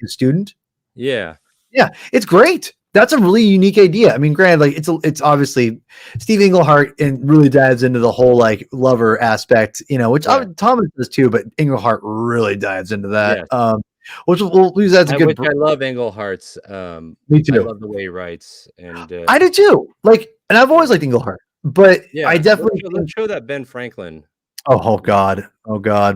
student? Yeah. Yeah, it's great. That's a really unique idea. I mean, granted, like it's obviously Steve Englehart and really dives into the whole like lover aspect, which Thomas does too, but Englehart really dives into that. Yeah. Which we'll use that as a good. I love Englehart's. Me too. I love the way he writes, and I do too. Like, and I've always liked Englehart, but I definitely let's show that Ben Franklin. Oh God,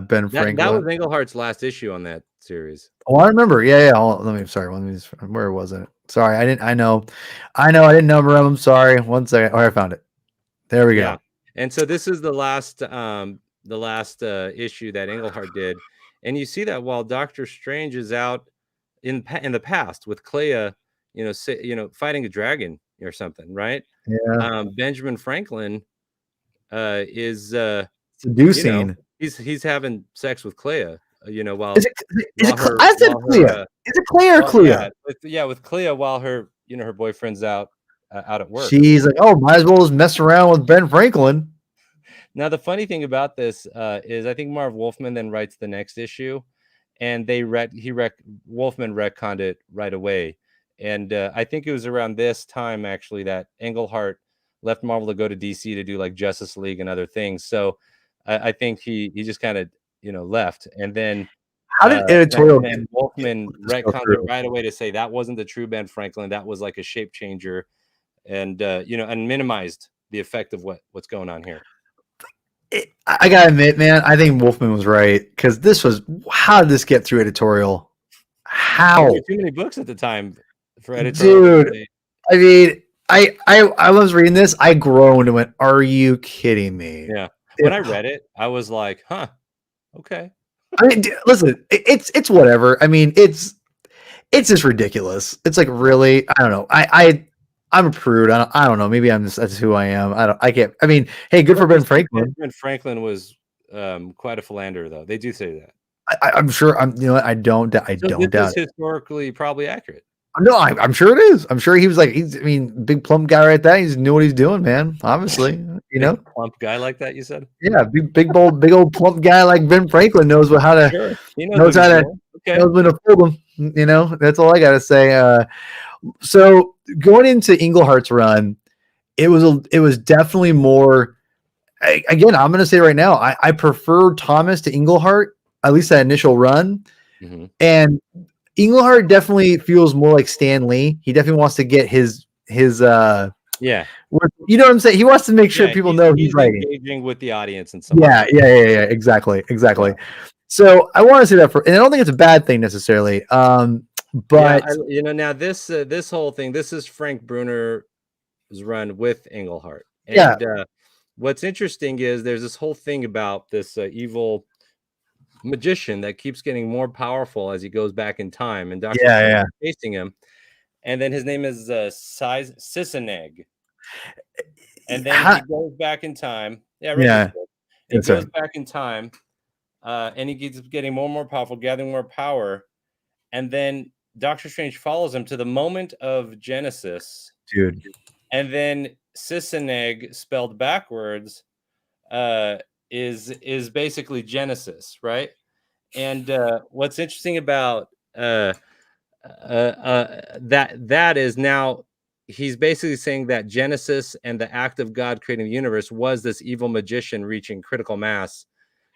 Ben Franklin. That was Englehart's last issue on that series. Oh, I remember. Yeah. Where was it? Sorry, I didn't number them. I'm sorry. 1 second. Oh, I found it. There we go. Yeah. And so this is the last issue that Englehart did, and you see that while Doctor Strange is out in the past with Clea, fighting a dragon or something, right? Yeah. Benjamin Franklin is seducing. He's having sex with Clea. while Is it? while her I said while Clea. her Is it Clea or well, Clea? with Clea while her her boyfriend's out at work. She's like, oh, might as well just mess around with Ben Franklin. Now the funny thing about this is I think Marv Wolfman then writes the next issue, and Wolfman retconned it right away, and I think it was around this time actually that Englehart left Marvel to go to DC to do like Justice League and other things. So I think he just kind of left, and then How did editorial Wolfman this go retconned it through? right away to say that wasn't the true Ben Franklin. That was like a shape changer, and and minimized the effect of what's going on here. I gotta admit, man, I think Wolfman was right because how did this get through editorial? How? There were too many books at the time for editorial. Dude, I mean, I was reading this, I groaned and went, "Are you kidding me?" Yeah. When I read it, I was like, "Huh, okay." I mean, listen, it's whatever. I mean, it's just ridiculous. It's like really, I don't know. I'm a prude. I don't know. Maybe that's who I am. I can't. I mean, hey, good for Ben Franklin. Ben Franklin was quite a philanderer, though. They do say that. I'm sure. I don't doubt This is historically probably accurate. No, I'm sure it is. I'm sure he was like, big plump guy right there. He knew what he's doing, man. Obviously, plump guy like that. You said, yeah, big old plump guy like Ben Franklin knows how to. Sure. He knows how to. Okay. Knows when to fold him. That's all I gotta say. So going into Englehart's run, it was definitely more. Again, I'm gonna say right now, I prefer Thomas to Englehart, at least that initial run, and Englehart definitely feels more like Stan Lee. He definitely wants to get his yeah. You know what I'm saying? He wants to make sure people know he's writing, engaging with the audience and stuff. Yeah. Exactly. Yeah. So I want to say that and I don't think it's a bad thing necessarily. But now this whole thing, this is Frank Bruner's run with Englehart. And what's interesting is there's this whole thing about this evil magician that keeps getting more powerful as he goes back in time, and Dr. Strange is facing him, and then his name is Sissineg, and then he goes back in time. He goes back in time, and he keeps getting more and more powerful, gathering more power, and then Doctor Strange follows him to the moment of Genesis, dude, and then Sissineg, spelled backwards, is basically Genesis, right? And what's interesting about that is now he's basically saying that Genesis and the act of God creating the universe was this evil magician reaching critical mass,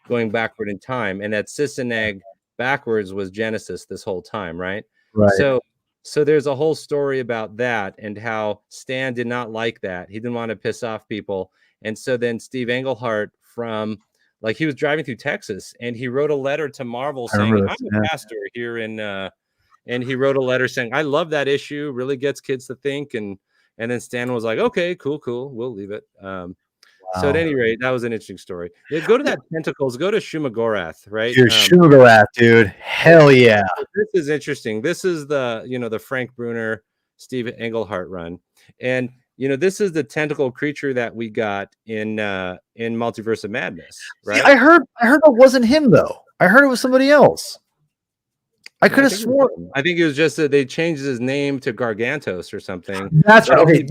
going backward in time, and that Sissineg backwards was Genesis this whole time, right? Right. So there's a whole story about that and how Stan did not like that. He didn't want to piss off people. And so then Steve Englehart he was driving through Texas and he wrote a letter to Marvel saying, I'm a pastor here and he wrote a letter saying, I love that issue, really gets kids to think. And then Stan was like, okay, cool. We'll leave it. So at any rate, that was an interesting story. Yeah, go to that Tentacles, go to Shumagorath, right? Dude, Shumagorath, dude. Hell yeah. This is interesting. This is the Frank Bruner, Steve Englehart run. And this is the tentacle creature that we got in Multiverse of Madness, right? See, I heard it wasn't him though. I heard it was somebody else. I could have sworn. I think it was just that they changed his name to Gargantos or something. That's right. Okay,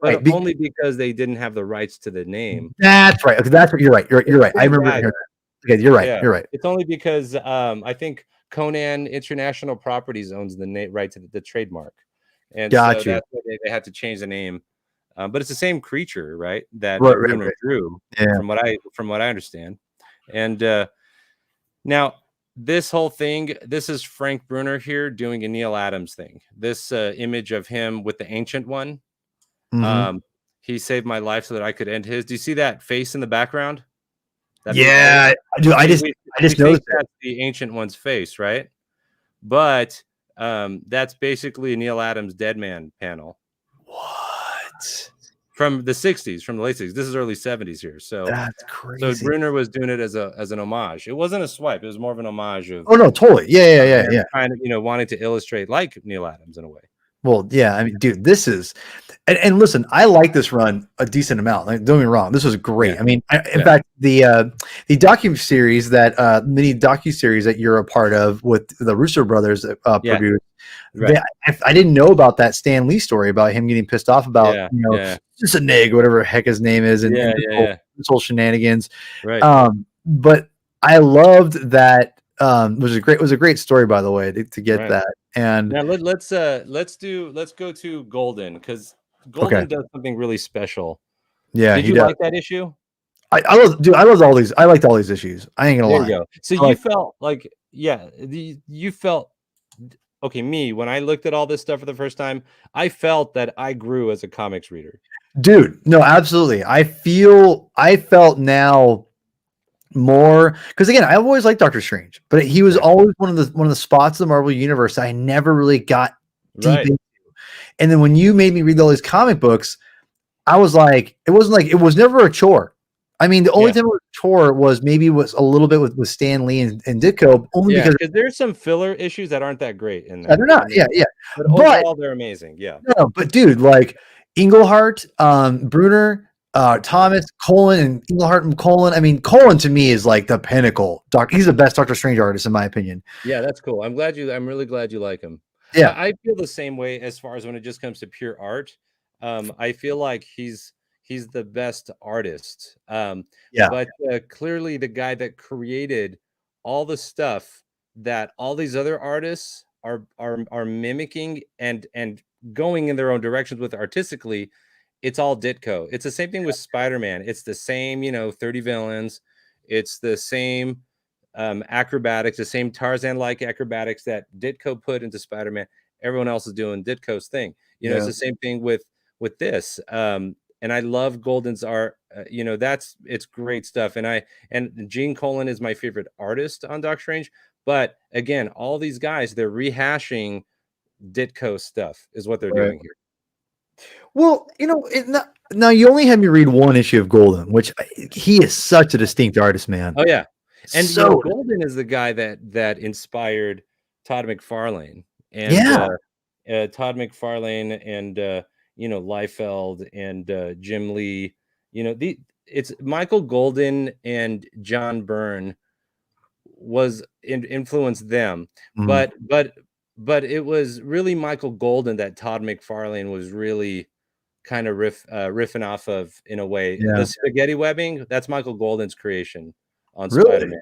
but only because they didn't have the rights to the name. That's right. Okay, that's what you're right. You're right. I remember hearing that. Okay, you're right. Yeah. You're right. It's only because I think Conan International Properties owns the right to the trademark, and so that's why they had to change the name. But it's the same creature, right? That Bruner drew, from what I understand. And now this whole thing, this is Frank Bruner here doing a Neil Adams thing. This image of him with the Ancient One. He saved my life so that I could end his. Do you see that face in the background? I do. I just noticed that's the Ancient One's face, right? But that's basically a Neil Adams Dead Man panel. What? From the 60s, from the late 60s. This is early 70s here. So that's crazy. So Bruner was doing it as an homage. It wasn't a swipe. It was more of an homage of. Oh no, totally. Yeah. Kind of, wanting to illustrate like Neil Adams in a way. Well, yeah, I mean, dude, this is, and listen, I like this run a decent amount. Like, don't get me wrong, this was great. Yeah. I mean, in Yeah. fact, the docu series that mini docu series that you're a part of with the Russo brothers Yeah. produced, Right. I didn't know about that Stan Lee story about him getting pissed off about just a nig, whatever the heck his name is, and this whole shenanigans. Right. But I loved that. Was a great story, by the way, to get that. And now let's go to Golden, because Golden does something really special. Yeah, did you like that issue? I loved all these. I liked all these issues. I ain't gonna lie. There you go. So you felt like, you felt okay. Me, when I looked at all this stuff for the first time, I felt that I grew as a comics reader. Dude, no, absolutely. I felt now more, because again, I always liked Doctor Strange, but he was always one of the spots of the Marvel universe I never really got deep into. And then when you made me read all these comic books, I was like, it was never a chore. I mean, the only time it was a chore was a little bit with Stan Lee and Ditko, only because there's some filler issues that aren't that great in there. They're not, but overall they're amazing. No, but dude, like Englehart, Bruner, Thomas, Colin, and Englehart and Colin. I mean, Colin to me is like the pinnacle. He's the best Doctor Strange artist in my opinion. Yeah, that's cool. I'm really glad you like him. Yeah, I feel the same way as far as when it just comes to pure art. I feel like he's the best artist. But clearly the guy that created all the stuff that all these other artists are mimicking and going in their own directions with artistically, it's all Ditko. It's the same thing with Spider-Man. It's the same, 30 villains. It's the same acrobatics, the same Tarzan-like acrobatics that Ditko put into Spider-Man. Everyone else is doing Ditko's thing. It's the same thing with this. And I love Golden's art. It's great stuff. And Gene Colan is my favorite artist on Doctor Strange. But again, all these guys, they're rehashing Ditko stuff is what they're doing here. Well, now you only had me read one issue of Golden, which he is such a distinct artist, man. Oh yeah, and so Golden is the guy that inspired Todd McFarlane and Todd McFarlane and Liefeld and Jim Lee. It's Michael Golden and John Byrne was influenced them, but it was really Michael Golden that Todd McFarlane was really kind of riffing off of in a way. The spaghetti webbing, that's Michael Golden's creation on Spider-Man.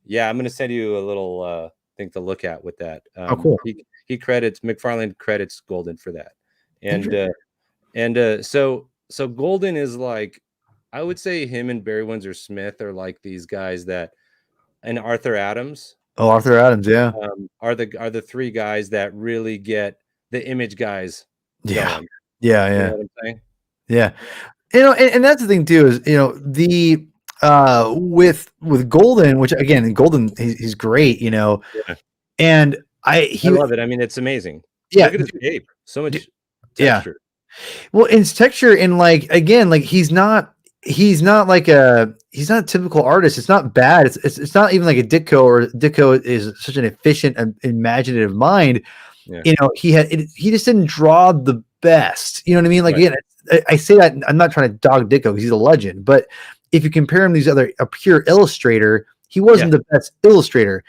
Yeah, I'm going to send you a little thing to look at with that. Cool. He credits McFarlane credits Golden for that, so Golden is like, I would say him and Barry Windsor Smith are like these guys and Arthur Adams. Oh, Arthur Adams, yeah, are the three guys that really get the Image guys going. Yeah. You know what I'm saying? Yeah. And that's the thing too, is the with Golden, which again, Golden, he's great, and I love it. I mean, it's amazing. Yeah, look at his shape, so much texture. Well, it's texture, and like again, like he's not like he's not a typical artist. It's not bad. It's not even like a Ditko, or Ditko is such an efficient and imaginative mind. He just didn't draw the best. You know what I mean? Like, again, I say that I'm not trying to dog Ditko because he's a legend, but if you compare him to a pure illustrator, he wasn't the best illustrator.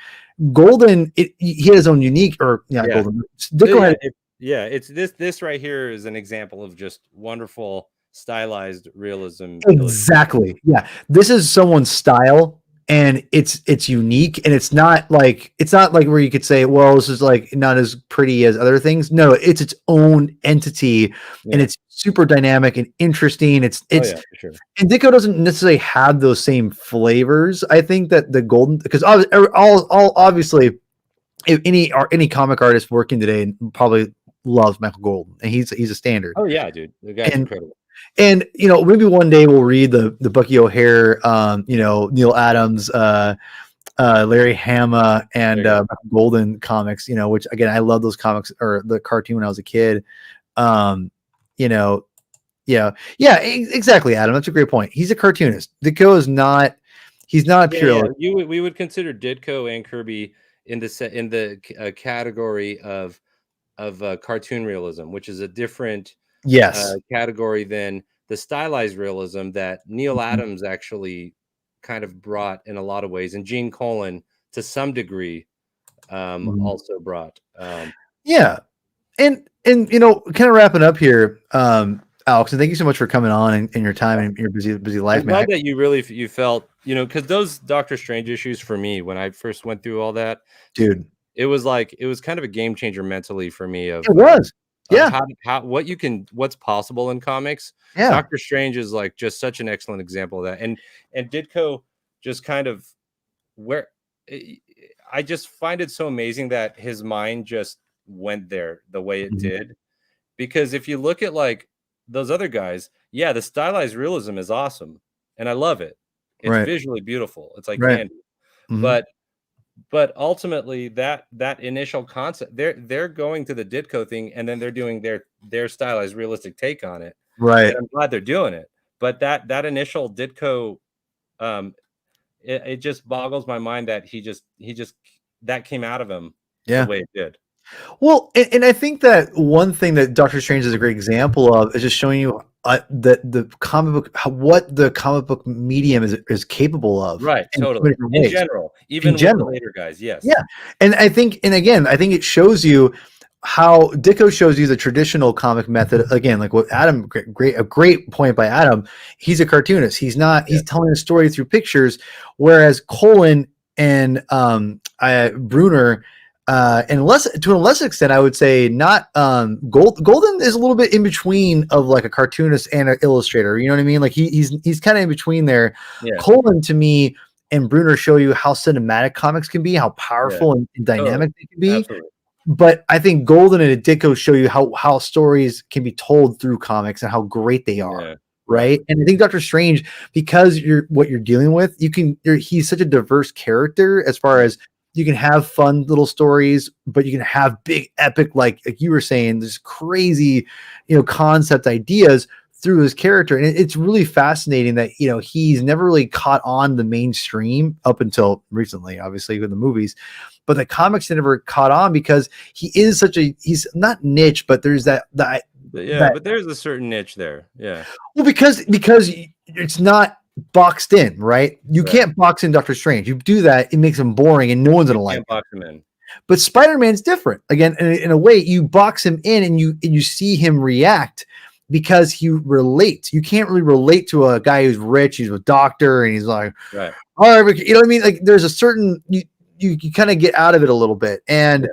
Golden, he had his own unique, Golden. Ditko had. It's this right here is an example of just wonderful stylized realism. Exactly. Yeah, this is someone's style, and it's unique, and it's not like where you could say, well, this is like not as pretty as other things. No, it's its own entity, and it's super dynamic and interesting. It's for sure. And Ditko doesn't necessarily have those same flavors. I think that the Golden, because obviously, if any comic artist working today probably loves Michael Golden, and he's a standard. Oh yeah, dude, the guy's incredible. And maybe one day we'll read the Bucky O'Hare, Neil Adams, Larry Hama, and Golden comics. Which again, I love those comics, or the cartoon when I was a kid. Exactly, Adam. That's a great point. He's a cartoonist. Ditko is not. He's not pure. We would consider Ditko and Kirby in the category of cartoon realism, which is a different Yes. category than the stylized realism that Neil Mhm. Adams actually kind of brought in a lot of ways, and Gene Colan to some degree Mhm. also brought. Yeah. And kind of wrapping up here, Alex, and thank you so much for coming on in your time and your busy life, I'm man. glad that you felt, because those Doctor Strange issues for me, when I first went through all that, Dude, it was kind of a game changer mentally for me it was. of Yeah. what's possible in comics. Yeah. Doctor Strange is like just such an excellent example of that, and Ditko just kind of where I just find it so amazing that his mind just went there the way it Mhm. did. Because if you look at like those other guys, yeah, the stylized realism is awesome, and I love it. It's Right. visually beautiful. It's like Right. candy. Mhm. But ultimately that initial concept, they're going to the Ditko thing, and then they're doing their stylized realistic take on it. And Right. I'm glad they're doing it. But that initial Ditko, um, it just boggles my mind that he just that came out of him the Yeah. way it did. Well, and I think that one thing that Doctor Strange is a great example of is just showing you that the comic book, what the comic book medium is capable of Right, in so totally. many different In ways. general, In even with the general, later guys, yes. yeah, and I think it shows you how Ditko shows you the traditional comic method again, like what Adam, a great point by Adam. He's a cartoonist. Yeah. He's telling a story through pictures, whereas Colin and Bruner, and less to a less extent, I would say not. Golden is a little bit in between of like a cartoonist and an illustrator. You know what I mean? Like he's kind of in between there. Yeah. Colin to me and Bruner show you how cinematic comics can be, how Yeah. powerful and Totally. dynamic they can be. Absolutely. But I think Golden and Ditko show you how stories can be told through comics and how great they are. Yeah. Right. And I think Doctor Strange, because what you're dealing with, he's such a diverse character as far as you can have fun little stories, but you can have big epic, like you were saying, this crazy, concept ideas through his character. And it's really fascinating that, he's never really caught on the mainstream up until recently, obviously with the movies, but the comics never caught on because he's not niche, but there's that but there's a certain niche there. Yeah. well, because it's not boxed in, right? You can't box in Doctor Strange. You do that, it makes him boring, and no one's gonna like Can't box him in. But Spider-Man's different. Again, in a way, you box him in, and you see him react because he relates. You can't really relate to a guy who's rich. He's a doctor, and he's like, right. All right, you know what I mean? Like, there's a certain you kind of get out of it a little bit, and. Yeah.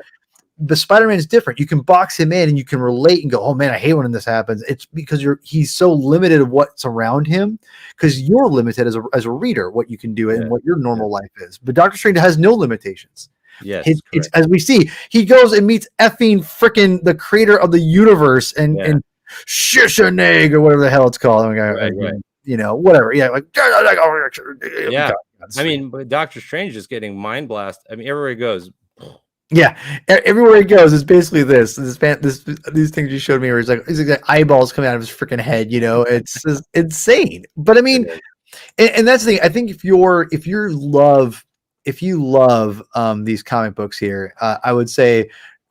The Spider-Man is different. You can box him in and you can relate and go, oh man, I hate when this happens. It's because he's so limited of what's around him because you're limited as a reader, what you can do and what your normal life is. But Doctor Strange has no limitations. Yes. It's as we see, he goes and meets effing freaking the creator of the universe and Shishaneg or whatever the hell it's called. Right. Whatever. Yeah. Like, yeah. I mean, but Doctor Strange is getting mind blast. I mean, everywhere he goes. Yeah, everywhere he goes, it's basically these things you showed me where he's like eyeballs coming out of his freaking head. It's just insane. But I mean, and that's the thing. I think if you love these comic books here, I would say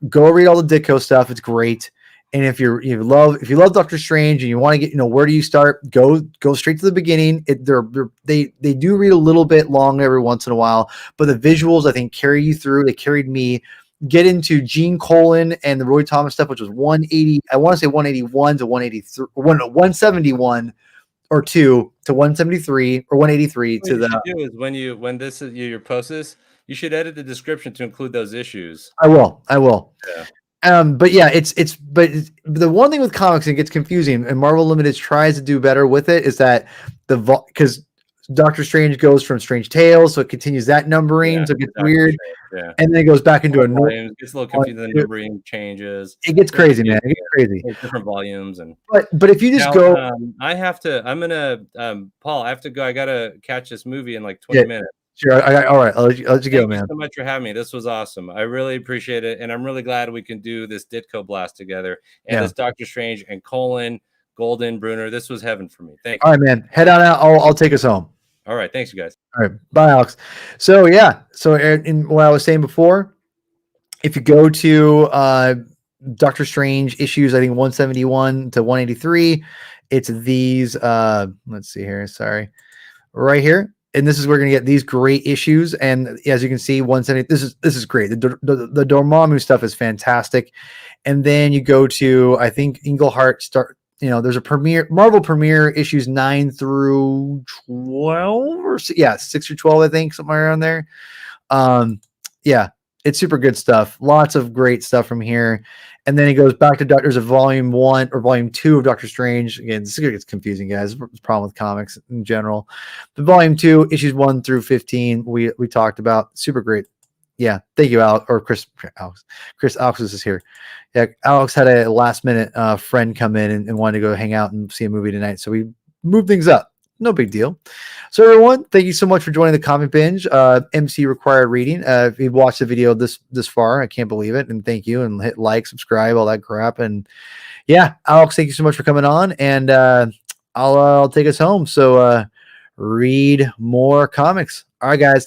go read all the Ditko stuff. It's great. And if you love Doctor Strange and you want to get, where do you start? Go straight to the beginning. They do read a little bit long every once in a while, but the visuals I think carry you through. They carried me. Get into Gene Colan and the Roy Thomas stuff, which was 180. I want to say 181 to 183, 171 or 2 to 173 or 183 to the. Do is when you post this, you should edit the description to include those issues. I will. Yeah. But yeah, but the one thing with comics, it gets confusing, and Marvel Limited tries to do better with it, is that because Doctor Strange goes from Strange Tales, so it continues that numbering, so it gets weird, and then it goes back into volumes. It's a little confusing. The numbering changes. It gets crazy, man. It gets crazy. Different volumes and. But if you just go, I'm gonna Paul. I have to go. I gotta catch this movie in like 20 minutes. Sure. All right. I'll let you go, man. Thank you so much for having me. This was awesome. I really appreciate it. And I'm really glad we can do this Ditko blast together and this Doctor Strange and Colin, Golden, Bruner. This was heaven for me. Thank you. All right, man. Head on out. I'll take us home. All right. Thanks, you guys. All right. Bye, Alex. So, yeah. So, in what I was saying before, if you go to Doctor Strange issues, I think 171 to 183. It's these, let's see here. Sorry. Right here. And this is where we're going to get these great issues. And as you can see, 170, this is great. The Dormammu stuff is fantastic. And then you go to, I think, Englehart start, there's a Marvel premiere issues 9 through 12 or 6 through 12, I think, somewhere around there. Yeah, it's super good stuff. Lots of great stuff from here. And then he goes back to there's a volume 1 or volume 2 of Doctor Strange. Again, this gets confusing, guys. It's a problem with comics in general. The volume 2, issues 1 through 15, we talked about. Super great. Yeah, thank you, Alex. Or Chris is here. Yeah, Alex had a last minute friend come in and wanted to go hang out and see a movie tonight. So we moved things up. No big deal. So everyone, thank you so much for joining the Comic Binge. MC required reading. If you've watched the video this far, I can't believe it. And thank you. And hit like, subscribe, all that crap. And yeah, Alex, thank you so much for coming on. And I'll take us home. So read more comics. All right, guys.